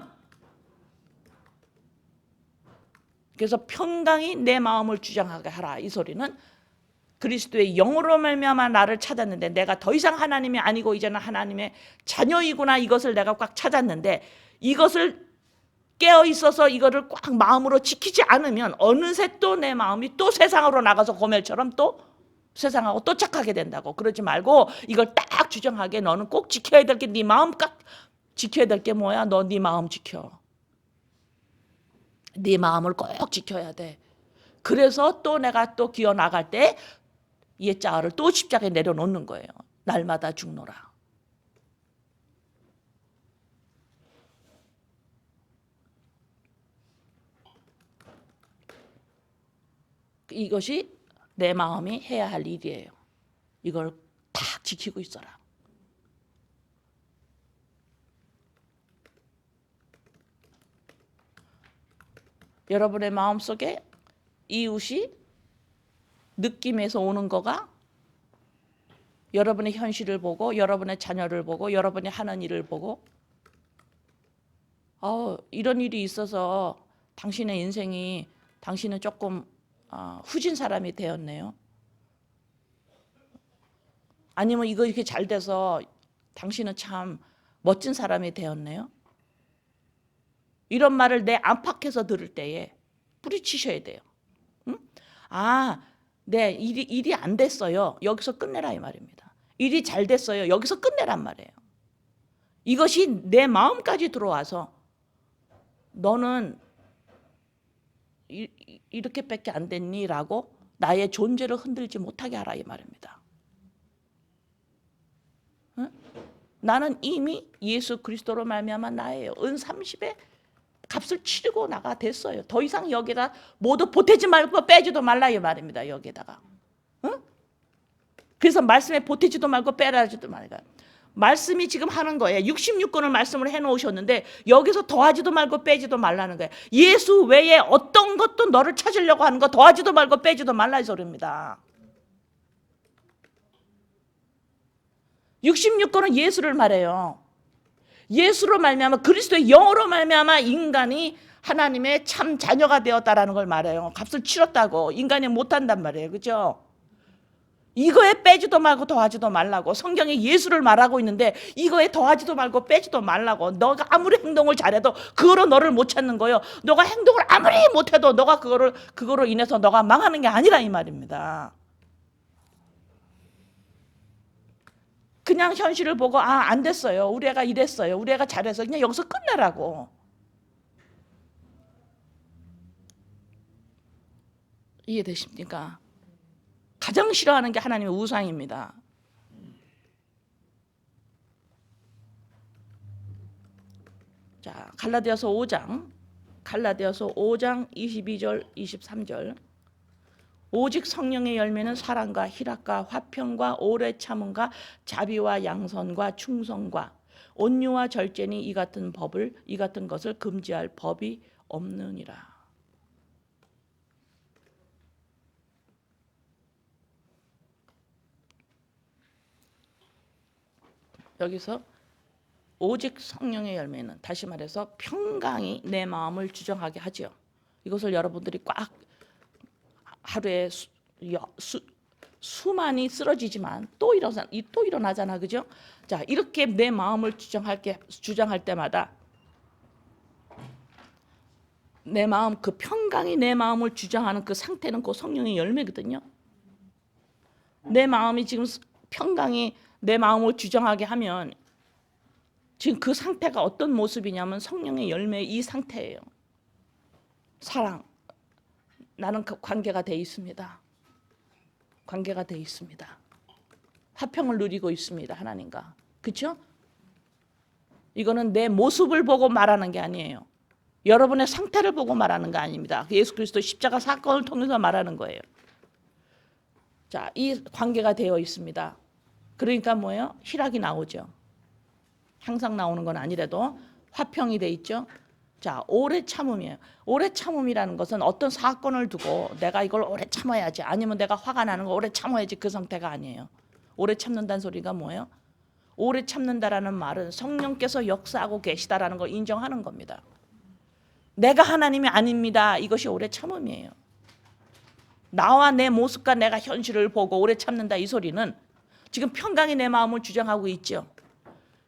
그래서 평강이 내 마음을 주장하게 하라. 이 소리는 그리스도의 영으로 말미암아 나를 찾았는데 내가 더 이상 하나님이 아니고 이제는 하나님의 자녀이구나. 이것을 내가 꽉 찾았는데 이것을 깨어 있어서 이거를 꽉 마음으로 지키지 않으면 어느새 또 내 마음이 또 세상으로 나가서 고멜처럼 또 세상하고 또 착하게 된다고. 그러지 말고 이걸 딱 주정하게 너는 꼭 지켜야 될 게 네 마음 딱 지켜야 될 게 뭐야? 너 네 마음 지켜. 네 마음을 꼭 지켜야 돼. 그래서 또 내가 또 기어 나갈 때 옛자아를 또 십자가에 내려놓는 거예요. 날마다 죽노라. 이것이 내 마음이 해야 할 일이에요. 이걸 딱 지키고 있어라. 여러분의 마음속에 이웃이 느낌에서 오는 거가 여러분의 현실을 보고 여러분의 자녀를 보고 여러분이 하는 일을 보고 이런 일이 있어서 당신의 인생이 당신은 조금 후진 사람이 되었네요. 아니면 이거 이렇게 잘 돼서 당신은 참 멋진 사람이 되었네요. 이런 말을 내 안팎에서 들을 때에 뿌리치셔야 돼요. 응? 네, 일이 안 됐어요. 여기서 끝내라 이 말입니다. 일이 잘 됐어요. 여기서 끝내란 말이에요. 이것이 내 마음까지 들어와서 너는 이렇게밖에 안 됐니? 라고 나의 존재를 흔들지 못하게 하라 이 말입니다. 응? 나는 이미 예수 그리스도로 말미암아 나예요. 은 30에 값을 치르고 나가 됐어요. 더 이상 여기다 모두 보태지 말고 빼지도 말라 이 말입니다. 여기다가. 응? 그래서 말씀에 보태지도 말고 빼라지도 말고. 말씀이 지금 하는 거예요. 66권을 말씀을 해놓으셨는데 여기서 더하지도 말고 빼지도 말라는 거예요. 예수 외에 어떤 것도 너를 찾으려고 하는 거 더하지도 말고 빼지도 말라 이 소리입니다. 66권은 예수를 말해요. 예수로 말미암아 그리스도의 영으로 말미암아 인간이 하나님의 참 자녀가 되었다라는 걸 말해요. 값을 치렀다고. 인간이 못한단 말이에요. 그렇죠? 이거에 빼지도 말고 더하지도 말라고. 성경이 예수를 말하고 있는데 이거에 더하지도 말고 빼지도 말라고. 너가 아무리 행동을 잘해도 그거로 너를 못 찾는 거예요. 너가 행동을 아무리 못해도 너가 그거로 인해서 너가 망하는 게 아니라 이 말입니다. 그냥 현실을 보고 안 됐어요. 우리 애가 이랬어요. 우리 애가 잘해서 그냥 여기서 끝내라고. 이해되십니까? 가장 싫어하는 게 하나님의 우상입니다. 자, 갈라디아서 5장 22절 23절. 오직 성령의 열매는 사랑과 희락과 화평과 오래 참음과 자비와 양선과 충성과 온유와 절제니 이 같은 것을 금지할 법이 없느니라. 여기서 오직 성령의 열매는 다시 말해서 평강이 내 마음을 주정하게 하죠. 이것을 여러분들이 꽉 하루에 수많이 쓰러지지만 또 일어나잖아, 그죠? 자, 이렇게 내 마음을 주장할 때마다 내 마음 그 평강이 내 마음을 주장하는 그 상태는 그 성령의 열매거든요. 내 마음이 지금 평강이 내 마음을 주장하게 하면 지금 그 상태가 어떤 모습이냐면 성령의 열매의 이 상태예요. 사랑. 나는 그 관계가 돼 있습니다. 관계가 돼 있습니다. 화평을 누리고 있습니다. 하나님과. 그렇죠? 이거는 내 모습을 보고 말하는 게 아니에요. 여러분의 상태를 보고 말하는 거 아닙니다. 예수 그리스도 십자가 사건을 통해서 말하는 거예요. 자, 이 관계가 되어 있습니다. 그러니까 뭐예요? 희락이 나오죠. 항상 나오는 건 아니라도 화평이 돼 있죠. 자, 오래 참음이에요. 오래 참음이라는 것은 어떤 사건을 두고 내가 이걸 오래 참아야지, 아니면 내가 화가 나는 거 오래 참아야지, 그 상태가 아니에요. 오래 참는다는 소리가 뭐예요? 오래 참는다라는 말은 성령께서 역사하고 계시다라는 걸 인정하는 겁니다. 내가 하나님이 아닙니다. 이것이 오래 참음이에요. 나와 내 모습과 내가 현실을 보고 오래 참는다 이 소리는 지금 평강이 내 마음을 주장하고 있죠.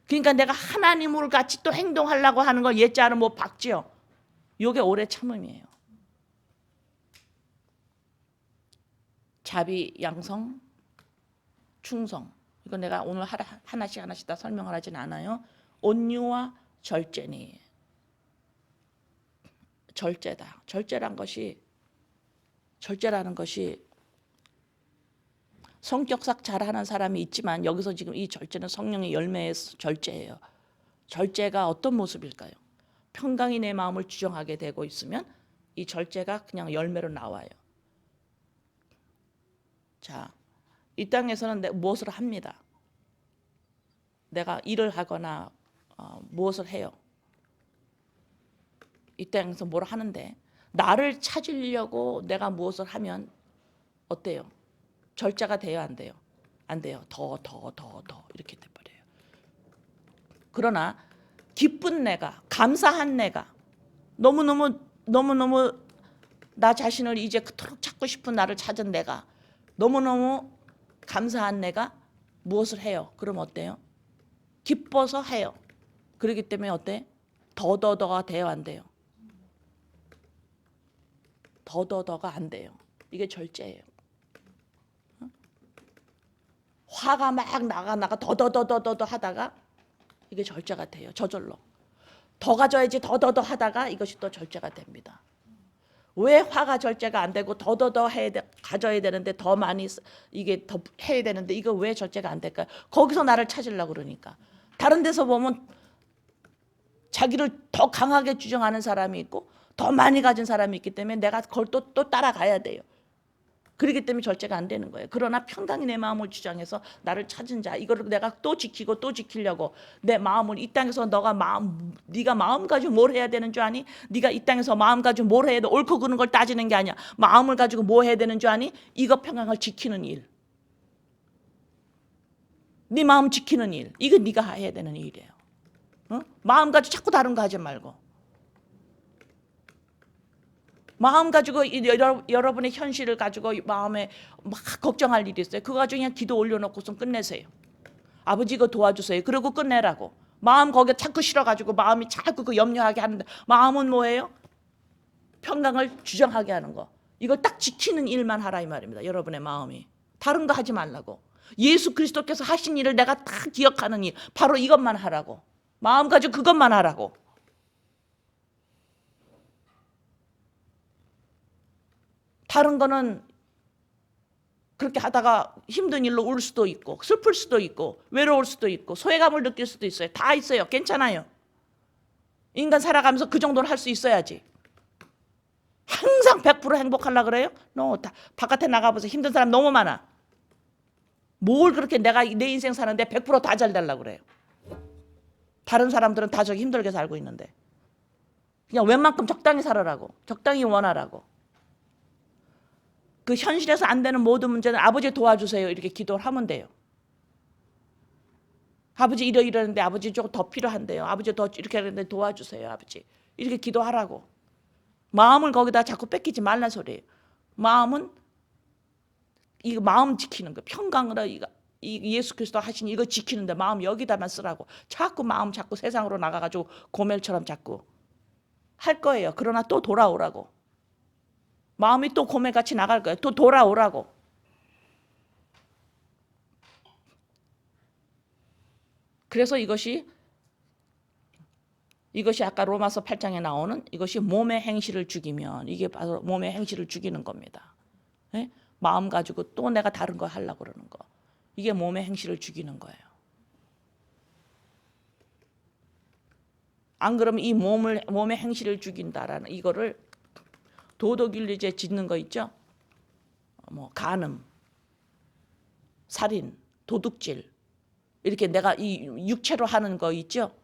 그러니까 내가 하나님을 같이 또 행동하려고 하는 걸 옛자는 뭐 박지요. 이게 오래 참음이에요. 자비, 양성, 충성. 이거 내가 오늘 하나씩 다 설명을 하진 않아요. 온유와 절제니. 절제다. 절제라는 것이 성격상 잘하는 사람이 있지만 여기서 지금 이 절제는 성령의 열매의 절제예요. 절제가 어떤 모습일까요? 평강이 내 마음을 주정하게 되고 있으면 이 절제가 그냥 열매로 나와요. 자, 이 땅에서는 무엇을 합니다. 내가 일을 하거나 무엇을 해요. 이 땅에서 뭘 하는데 나를 찾으려고 내가 무엇을 하면 어때요? 절제가 돼요, 안 돼요? 안 돼요. 더 이렇게 돼버려요. 그러나 기쁜 내가, 감사한 내가, 너무너무 나 자신을 이제 그토록 찾고 싶은 나를 찾은 내가, 너무너무 감사한 내가 무엇을 해요? 그럼 어때요? 기뻐서 해요. 그렇기 때문에 어때? 더가 돼요, 안 돼요? 더가 안 돼요. 이게 절제예요. 화가 막 나가 더더 하다가 이게 절제가 돼요. 저절로. 더 가져야지 더 하다가 이것이 또 절제가 됩니다. 왜 화가 절제가 안 되고 더 가져야 되는데 더 많이 이게 더 해야 되는데 이거 왜 절제가 안 될까요? 거기서 나를 찾으려고 그러니까. 다른 데서 보면 자기를 더 강하게 주장하는 사람이 있고 더 많이 가진 사람이 있기 때문에 내가 그걸 또 따라가야 돼요. 그렇기 때문에 절제가 안 되는 거예요. 그러나 평강이 내 마음을 주장해서 나를 찾은 자, 이거를 내가 또 지키고 또 지키려고 내 마음을 이 땅에서 네가 마음 가지고 뭘 해야 되는 줄 아니? 네가 이 땅에서 마음 가지고 뭘 해야 돼? 옳고 그른 걸 따지는 게 아니야. 마음을 가지고 뭐 해야 되는 줄 아니? 이거 평강을 지키는 일. 네 마음 지키는 일. 이거 네가 해야 되는 일이에요. 어? 마음 가지고 자꾸 다른 거 하지 말고. 마음 가지고 여러분의 현실을 가지고 마음에 막 걱정할 일이 있어요. 그거 가지고 그냥 기도 올려놓고선 끝내세요. 아버지 이거 도와주세요. 그러고 끝내라고. 마음 거기에 자꾸 실어가지고 마음이 자꾸 그 염려하게 하는데 마음은 뭐예요? 평강을 주장하게 하는 거. 이걸 딱 지키는 일만 하라 이 말입니다. 여러분의 마음이. 다른 거 하지 말라고. 예수 그리스도께서 하신 일을 내가 다 기억하는 일. 바로 이것만 하라고. 마음 가지고 그것만 하라고. 다른 거는 그렇게 하다가 힘든 일로 울 수도 있고 슬플 수도 있고 외로울 수도 있고 소외감을 느낄 수도 있어요. 다 있어요. 괜찮아요. 인간 살아가면서 그 정도는 할 수 있어야지. 항상 100% 행복하려고 그래요? 바깥에 나가보세요. 힘든 사람 너무 많아. 뭘 그렇게 내가 내 인생 사는데 100%다 잘 되려고 그래요. 다른 사람들은 다 저기 힘들게 살고 있는데 그냥 웬만큼 적당히 살아라고. 적당히 원하라고. 그 현실에서 안 되는 모든 문제는 아버지 도와주세요. 이렇게 기도를 하면 돼요. 아버지 이러는데 아버지 조금 더 필요한데요. 아버지 더 이렇게 하는데 도와주세요. 아버지. 이렇게 기도하라고. 마음을 거기다 자꾸 뺏기지 말란 소리예요. 마음은 이 마음 지키는 거. 평강으로 이 예수 그리스도 하신 이거 지키는데 마음 여기다만 쓰라고. 자꾸 세상으로 나가가지고 고멜처럼 자꾸 할 거예요. 그러나 또 돌아오라고. 마음이 또 고매같이 나갈 거예요. 또 돌아오라고. 그래서 이것이 아까 로마서 8장에 나오는 이것이 몸의 행실을 죽이면 이게 바로 몸의 행실을 죽이는 겁니다. 네? 마음 가지고 또 내가 다른 거 하려고 그러는 거. 이게 몸의 행실을 죽이는 거예요. 안 그러면 이 몸의 행실을 죽인다라는 이거를 도덕윤리죄 짓는 거 있죠? 간음, 살인, 도둑질 이렇게 내가 이 육체로 하는 거 있죠?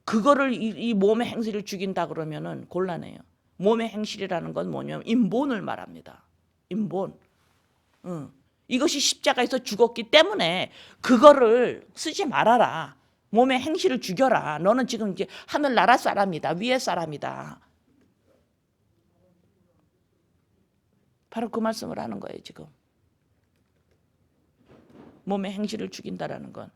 그거를 이 몸의 행실을 죽인다 그러면은 곤란해요. 몸의 행실이라는 건 뭐냐면 인본을 말합니다. 인본. 이것이 십자가에서 죽었기 때문에 그거를 쓰지 말아라. 몸의 행실을 죽여라. 너는 지금 이제 하늘나라 사람이다. 위에 사람이다. 바로 그 말씀을 하는 거예요, 지금. 몸의 행실을 죽인다라는 건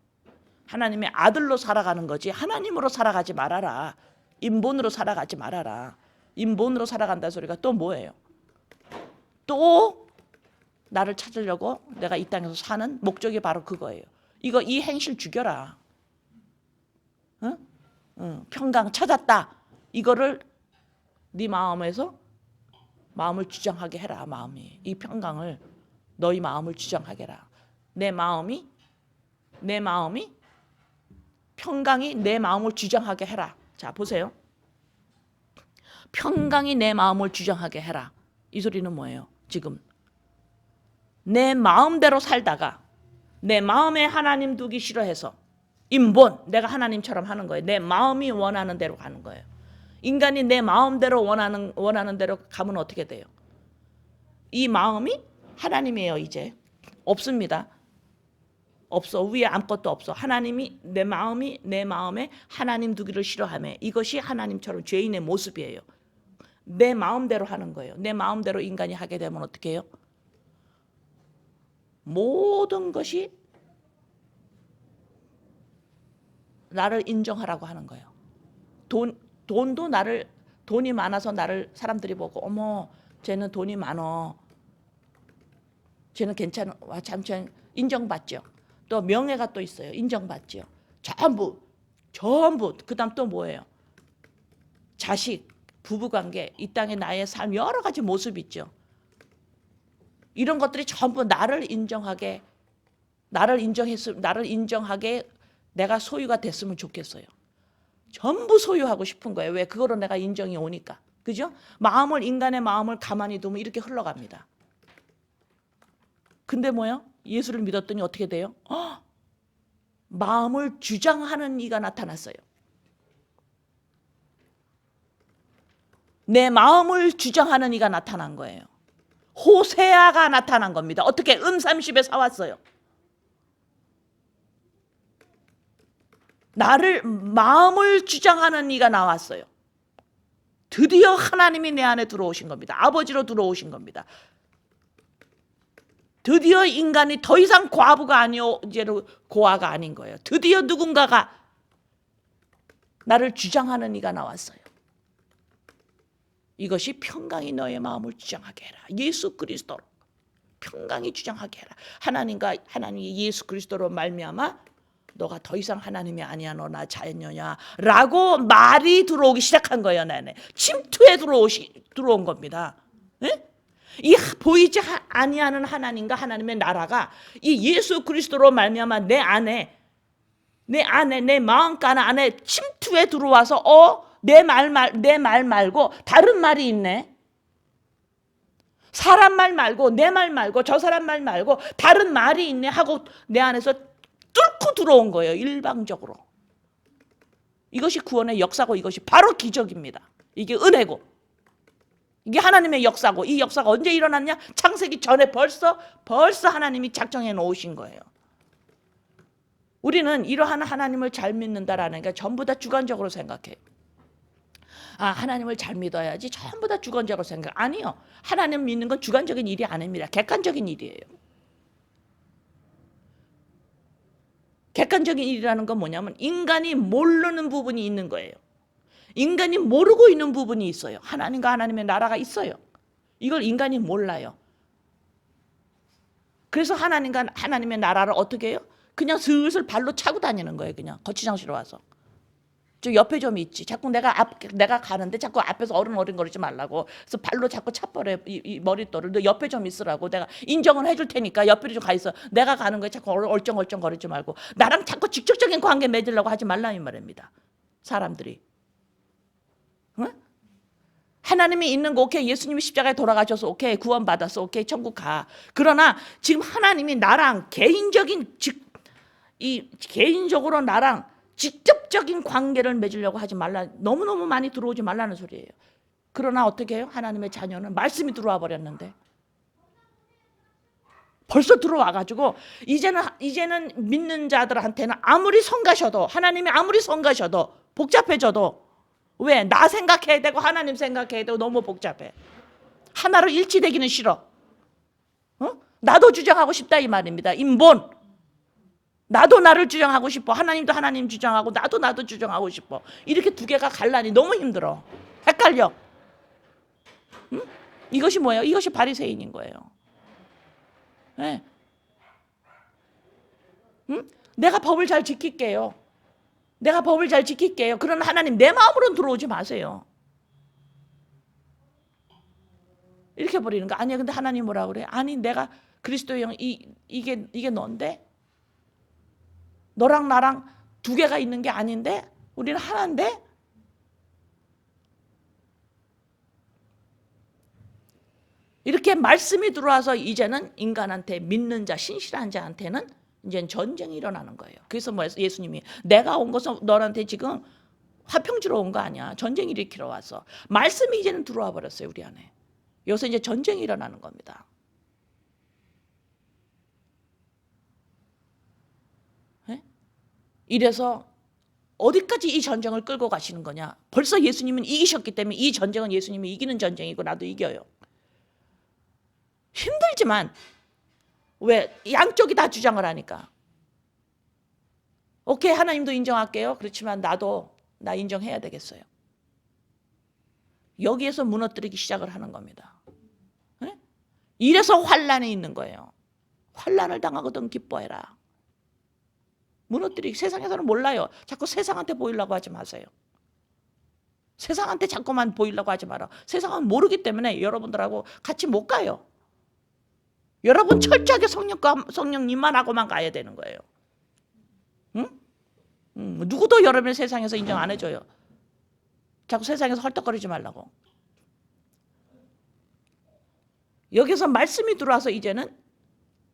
하나님의 아들로 살아가는 거지 하나님으로 살아가지 말아라. 인본으로 살아가지 말아라. 인본으로 살아간다는 소리가 또 뭐예요? 또 나를 찾으려고 내가 이 땅에서 사는 목적이 바로 그거예요. 이 행실 죽여라. 평강 찾았다. 이거를 네 마음에서 마음을 주장하게 해라. 마음이 이 평강을 너희 마음을 주장하게 해라. 내 마음이 평강이 내 마음을 주장하게 해라. 자, 보세요. 평강이 내 마음을 주장하게 해라. 이 소리는 뭐예요? 지금 내 마음대로 살다가 내 마음에 하나님 두기 싫어해서 인본, 내가 하나님처럼 하는 거예요. 내 마음이 원하는 대로 가는 거예요. 인간이 내 마음대로 원하는 대로 가면 어떻게 돼요? 이 마음이 하나님이에요. 이제 없습니다. 없어. 위에 아무것도 없어. 하나님이 내 마음에 하나님 두기를 싫어하며 이것이 하나님처럼 죄인의 모습이에요. 내 마음대로 하는 거예요. 내 마음대로 인간이 하게 되면 어떻게 해요? 모든 것이 나를 인정하라고 하는 거예요. 돈도 돈이 많아서 나를 사람들이 보고 어머 쟤는 돈이 많어. 쟤는 괜찮아. 와, 참 인정받죠. 또 명예가 또 있어요. 인정받죠. 전부 그다음 또 뭐예요? 자식, 부부관계, 이 땅의 나의 삶 여러 가지 모습 있죠. 이런 것들이 전부 나를 인정하게 내가 소유가 됐으면 좋겠어요. 전부 소유하고 싶은 거예요. 왜? 그거로 내가 인정이 오니까. 그죠? 인간의 마음을 가만히 두면 이렇게 흘러갑니다. 근데 뭐요? 예수를 믿었더니 어떻게 돼요? 마음을 주장하는 이가 나타났어요. 내 마음을 주장하는 이가 나타난 거예요. 호세아가 나타난 겁니다. 어떻게? 30에 사왔어요. 마음을 주장하는 이가 나왔어요. 드디어 하나님이 내 안에 들어오신 겁니다. 아버지로 들어오신 겁니다. 드디어 인간이 더 이상 과부가 아니요 이제는 고아가 아닌 거예요. 드디어 누군가가 나를 주장하는 이가 나왔어요. 이것이 평강이 너의 마음을 주장하게 해라. 예수 그리스도로 평강이 주장하게 해라. 하나님이 예수 그리스도로 말미암아 너가 더 이상 하나님이 아니야. 너 나 자연녀냐 라고 말이 들어오기 시작한 거예요. 나는 침투에 들어온 겁니다. 네? 이 보이지 아니하는 하나님과 하나님의 나라가 이 예수 그리스도로 말미암아 내 안에 내 마음간 안에 침투에 들어와서 내 말 말고 다른 말이 있네. 사람 말 말고 내 말 말고 저 사람 말 말고 다른 말이 있네 하고 내 안에서 뚫고 들어온 거예요. 일방적으로. 이것이 구원의 역사고 이것이 바로 기적입니다. 이게 은혜고 이게 하나님의 역사고 이 역사가 언제 일어났냐? 창세기 전에 벌써 하나님이 작정해 놓으신 거예요. 우리는 이러한 하나님을 잘 믿는다라는 게 전부 다 주관적으로 생각해요. 하나님을 잘 믿어야지 전부 다 주관적으로 생각. 아니요. 하나님 믿는 건 주관적인 일이 아닙니다. 객관적인 일이에요. 객관적인 일이라는 건 뭐냐면 인간이 모르는 부분이 있는 거예요. 인간이 모르고 있는 부분이 있어요. 하나님과 하나님의 나라가 있어요. 이걸 인간이 몰라요. 그래서 하나님과 하나님의 나라를 어떻게 해요? 그냥 슬슬 발로 차고 다니는 거예요. 그냥 거치장실로 와서. 저 옆에 좀 있지. 자꾸 내가 가는데 자꾸 앞에서 어른거리지 말라고. 그래서 발로 자꾸 차버려 이 머릿돌을. 너 옆에 좀 있으라고. 내가 인정을 해줄 테니까 옆에 좀 가 있어. 내가 가는 거에 자꾸 얼쩡얼쩡거리지 말고 나랑 자꾸 직접적인 관계 맺으려고 하지 말라는 말입니다. 사람들이. 응? 하나님이 있는 거 오케이. 예수님이 십자가에 돌아가셔서 오케이. 구원받았어. 오케이. 천국 가. 그러나 지금 하나님이 나랑 개인적으로 나랑 직접적인 관계를 맺으려고 하지 말라. 너무너무 많이 들어오지 말라는 소리예요. 그러나 어떻게 해요? 하나님의 자녀는 말씀이 들어와 버렸는데 벌써 들어와가지고 이제는 믿는 자들한테는 아무리 성가셔도 하나님이 아무리 성가셔도 복잡해져도 왜? 나 생각해야 되고 하나님 생각해야 되고 너무 복잡해. 하나로 일치되기는 싫어. 나도 주장하고 싶다 이 말입니다. 인본. 나도 나를 주장하고 싶어. 하나님도 하나님 주장하고 나도 주장하고 싶어. 이렇게 두 개가 갈라니 너무 힘들어. 헷갈려. 응? 이것이 뭐예요? 이것이 바리새인인 거예요. 네. 응? 내가 법을 잘 지킬게요. 그러나 하나님 내 마음으로는 들어오지 마세요. 이렇게 버리는 거 아니야. 근데 하나님 뭐라 그래? 아니 내가 그리스도의 영, 이게 넌데? 너랑 나랑 두 개가 있는 게 아닌데? 우리는 하나인데? 이렇게 말씀이 들어와서 이제는 인간한테 믿는 자, 신실한 자한테는 이제 전쟁이 일어나는 거예요. 그래서 뭐 예수님이 내가 온 것은 너한테 지금 화평 주러 온 거 아니야. 전쟁 일으키러 왔어. 말씀이 이제는 들어와 버렸어요, 우리 안에. 여기서 이제 전쟁이 일어나는 겁니다. 네? 이래서 어디까지 이 전쟁을 끌고 가시는 거냐? 벌써 예수님은 이기셨기 때문에 이 전쟁은 예수님이 이기는 전쟁이고 나도 이겨요. 힘들지만 왜? 양쪽이 다 주장을 하니까. 오케이, 하나님도 인정할게요. 그렇지만 나도 나 인정해야 되겠어요. 여기에서 무너뜨리기 시작을 하는 겁니다. 네? 이래서 환란에 있는 거예요. 환란을 당하거든 기뻐해라. 무너뜨리기. 세상에서는 몰라요. 자꾸 세상한테 보이려고 하지 마세요. 세상한테 자꾸만 보이려고 하지 마라. 세상은 모르기 때문에 여러분들하고 같이 못 가요. 여러분 철저하게 성령님만 하고만 가야 되는 거예요. 응? 누구도 여러분의 세상에서 인정 안 해줘요. 자꾸 세상에서 헐떡거리지 말라고. 여기서 말씀이 들어와서 이제는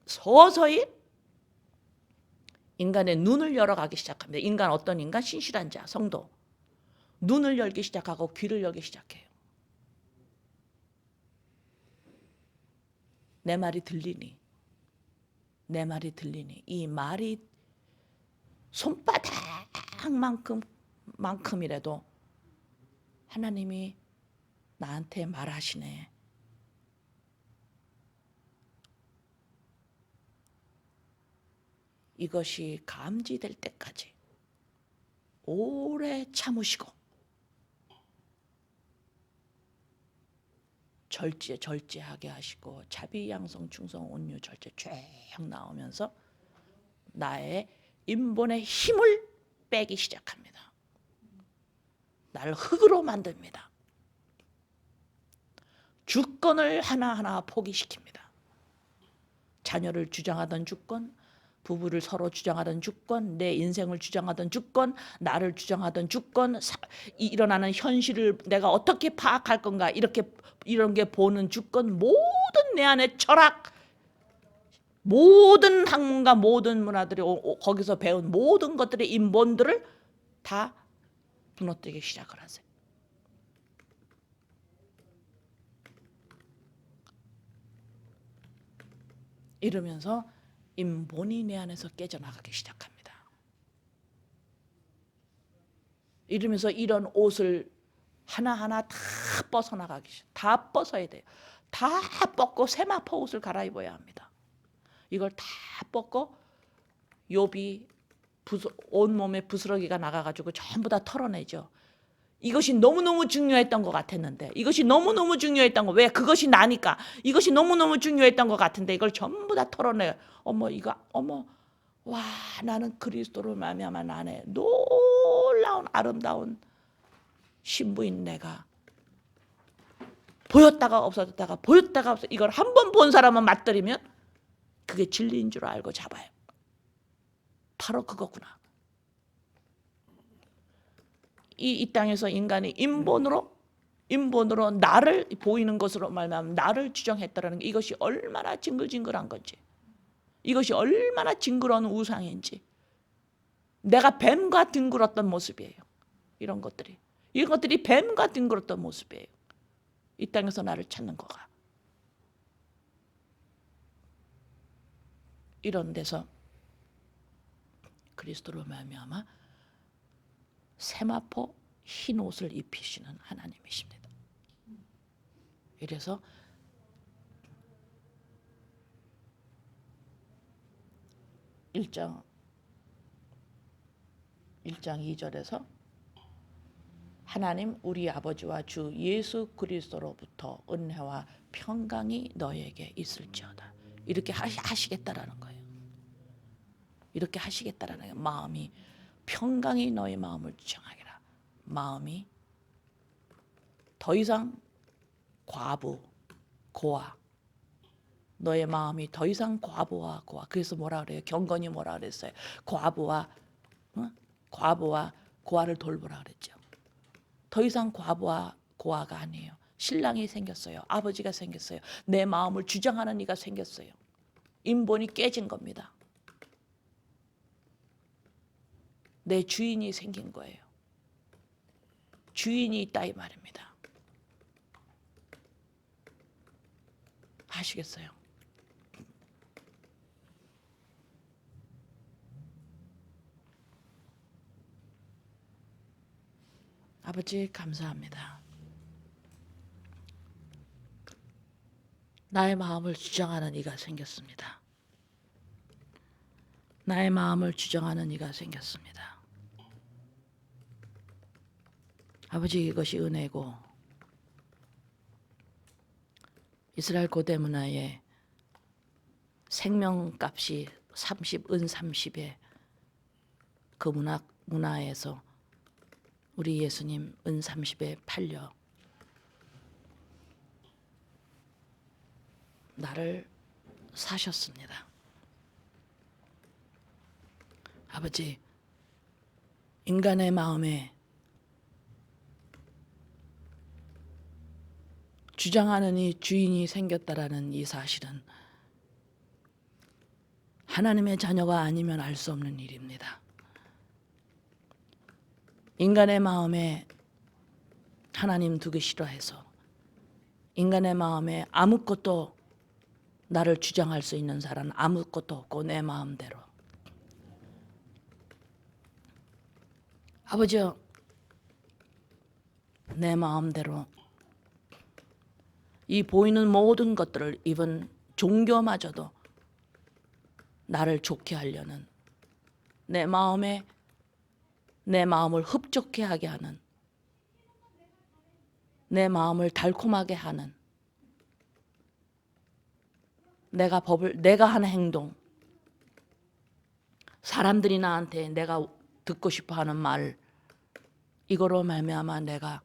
서서히 인간의 눈을 열어가기 시작합니다. 인간 어떤 인간? 신실한 자, 성도. 눈을 열기 시작하고 귀를 열기 시작해요. 내 말이 들리니? 내 말이 들리니? 이 말이 손바닥만큼이라도 하나님이 나한테 말하시네. 이것이 감지될 때까지 오래 참으시고 절제하게 하시고 자비, 양성, 충성, 온유, 절제 쭉 나오면서 나의 인본의 힘을 빼기 시작합니다. 나를 흙으로 만듭니다. 주권을 하나하나 포기시킵니다. 자녀를 주장하던 주권, 부부를 서로 주장하던 주권, 내 인생을 주장하던 주권, 나를 주장하던 주권, 일어나는 현실을 내가 어떻게 파악할 건가, 이런 게 보는 주권, 모든 내 안의 철학, 모든 학문과 모든 문화들이 거기서 배운 모든 것들의 인본들을 다 무너뜨리기 시작을 하세요. 이러면서 인본이 내 안에서 깨져나가기 시작합니다. 이러면서 이런 옷을 하나하나 다 벗어나가기 시작. 다 벗어야 돼요. 다 벗고 세마포 옷을 갈아입어야 합니다. 이걸 다 벗고 욥이 온몸에 부스러기가 나가가지고 전부 다 털어내죠. 이것이 너무너무 중요했던 것 같았는데, 이것이 너무너무 중요했던 거, 왜? 그것이 나니까. 이것이 너무너무 중요했던 것 같은데 이걸 전부 다 털어내요. 와, 나는 그리스도로 말미암아 나네 놀라운 아름다운 신부인 내가 보였다가 없어졌다가 보였다가 없어. 이걸 한 번 본 사람은 맞들이면 그게 진리인 줄 알고 잡아요. 바로 그거구나. 이 땅에서 인간이 인본으로 나를 보이는 것으로 말하면 나를 주장했다라는 게 이것이 얼마나 징글징글한 건지, 이것이 얼마나 징그러운 우상인지, 내가 뱀과 뒹굴었던 모습이에요. 이런 것들이 뱀과 뒹굴었던 모습이에요. 이 땅에서 나를 찾는 거가. 이런 데서 그리스도로 말미암아 세마포 흰 옷을 입히시는 하나님이십니다. 이래서 일장 2절에서 하나님 우리 아버지와 주 예수 그리스도로부터 은혜와 평강이 너에게 있을지어다. 이렇게 하시겠다라는 거예요. 이렇게 하시겠다라는 거예요. 마음이 평강이 너의 마음을 주장하리라. 마음이 더 이상 과부, 고아, 너의 마음이 더 이상 과부와 고아. 그래서 뭐라 그래요? 경건이 뭐라 그랬어요? 과부와 고아를 돌보라 그랬죠. 더 이상 과부와 고아가 아니에요. 신랑이 생겼어요. 아버지가 생겼어요. 내 마음을 주장하는 이가 생겼어요. 인본이 깨진 겁니다. 내 주인이 생긴 거예요. 주인이 있다 이 말입니다. 아시겠어요? 아버지 감사합니다. 나의 마음을 주장하는 이가 생겼습니다. 나의 마음을 주장하는 이가 생겼습니다. 아버지 이것이 은혜고 이스라엘 고대 문화에 생명값이 30은 30에 그 문화에서 우리 예수님 은 30에 팔려 나를 사셨습니다. 아버지, 인간의 마음에 주장하는 이 주인이 생겼다라는 이 사실은 하나님의 자녀가 아니면 알 수 없는 일입니다. 인간의 마음에 하나님 두기 싫어해서 인간의 마음에 아무것도 나를 주장할 수 있는 사람은 아무것도 없고 내 마음대로. 아버지요, 내 마음대로 이 보이는 모든 것들을 이번 종교마저도 나를 좋게 하려는 내 마음을 흡족해 하게 하는 내 마음을 달콤하게 하는 내가 하는 행동, 사람들이 나한테 내가 듣고 싶어 하는 말, 이거로 말미암아 내가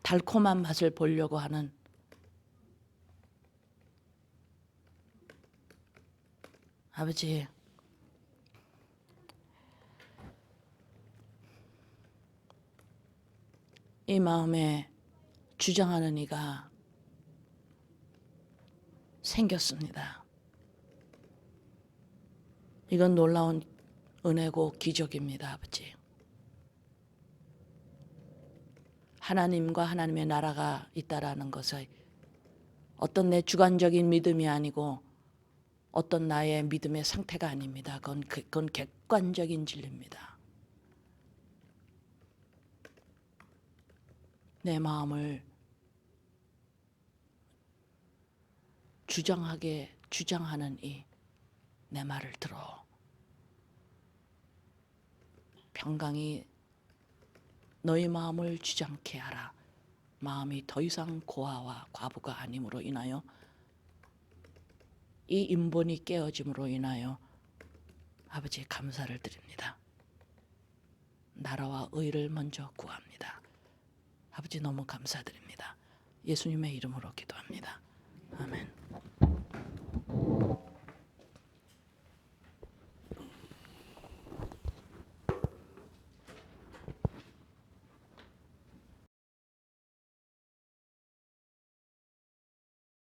달콤한 맛을 보려고 하는 아버지, 이 마음에 주장하는 이가 생겼습니다. 이건 놀라운 은혜고 기적입니다, 아버지. 하나님과 하나님의 나라가 있다라는 것은 어떤 내 주관적인 믿음이 아니고 어떤 나의 믿음의 상태가 아닙니다. 그건 객관적인 진리입니다. 내 마음을 주장하는 이 내 말을 들어 평강이 너희 마음을 주장케 하라. 마음이 더 이상 고아와 과부가 아님으로 인하여 이 인본이 깨어짐으로 인하여 아버지 감사를 드립니다. 나라와 의를 먼저 구합니다. 아버지 너무 감사드립니다. 예수님의 이름으로 기도합니다. 아멘.